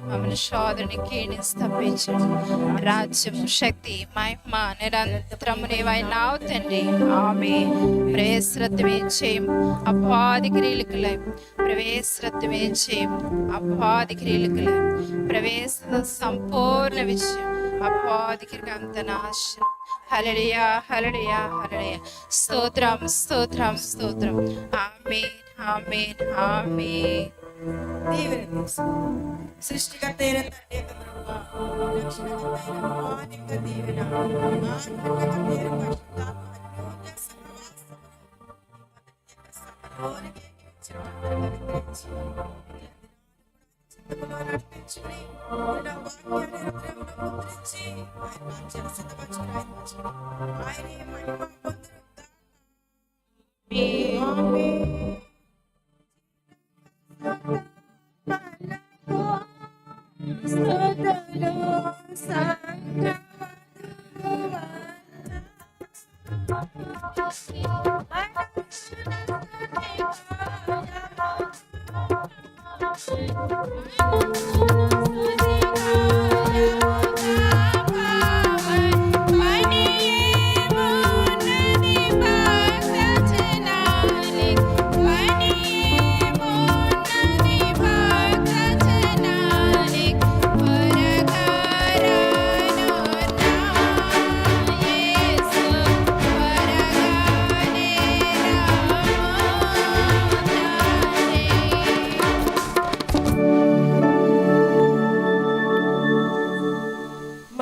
మమ్మల్ని శోధనని కీడిని తప్పించండి. రాజ్యం శక్తి మహిమ నిరంతరము నీవైనావు తండ్రి. ఆమేన్. ప్రవేశరత్వమే చేయం అపాది క్రియలకులై ప్రవేశరత్వమే చేయం అపాది క్రియలకులై ప్రవేశ సంపూర్ణ విజయం అపాదికి అంత నాశనం. హల్లెలూయా హల్లెలూయా హల్లెలూయా. స్తోత్రం స్తోత్రం స్తోత్రం. ఆమేన్ ఆమేన్ ఆమేన్. సృష్టికర్త అయిన తండ్రి యొక్క కృప, రక్షణకర్త అయిన మహానిక దీవెన, ఆత్మకర్త అయిన పరిశుద్ధాత్మ అన్యోన్య సహవాసం, సమలోనికి ఇచ్చిన మార్గంలో నడిపించుకుని ఆయన వాక్యాన్ని హృదయంలో ముద్రించి ఆయన రాజ్యాన్ని సిద్ధపరచుకుని ఆయన వచ్చుకుని ఆయనే మహిమ పొందును. ఆమేన్.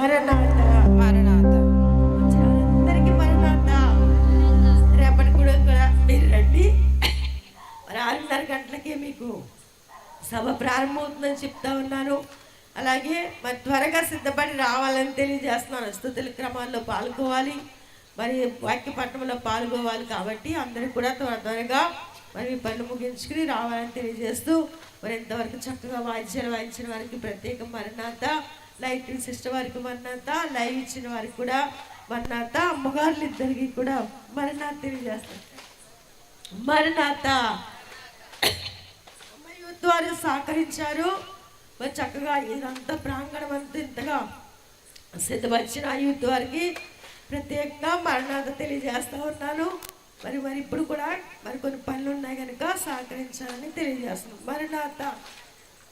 మరణాత మరణాత అందరికీ మరణాత. రేపటి కూడా మీరు రండి. మరి 6:30 గంటలకే మీకు సభ ప్రారంభమవుతుందని చెప్తా ఉన్నాను. అలాగే మరి త్వరగా సిద్ధపడి రావాలని తెలియజేస్తున్నాను. స్తుతుల క్రమాల్లో పాల్గొవాలి, మరి వాక్య పట్టణంలో పాల్గొవాలి. కాబట్టి అందరూ కూడా త్వరగా మరి మీ పనులు ముగించుకుని రావాలని తెలియజేస్తూ, మరి ఎంతవరకు చక్కగా వాయిద్యాలు వాయించిన వారికి ప్రత్యేక మరణాత, లైటింగ్ సిస్టర్ వారికి మరణాత, లైవ్ ఇచ్చిన వారికి కూడా మరణాత, అమ్మగారులు ఇద్దరికి కూడా మరణాత తెలియజేస్తారు. మరణాత యూత్ వారు సహకరించారు. మరి చక్కగా ఇదంతా ప్రాంగణం అంతా ఇంతగా సిద్ధపరిచిన యూత్ వారికి ప్రత్యేకంగా మరణాత తెలియజేస్తూ ఉన్నాను. మరి ఇప్పుడు కూడా మరి కొన్ని పనులు ఉన్నాయి కనుక సహకరించాలని తెలియజేస్తున్నాను. మరణాత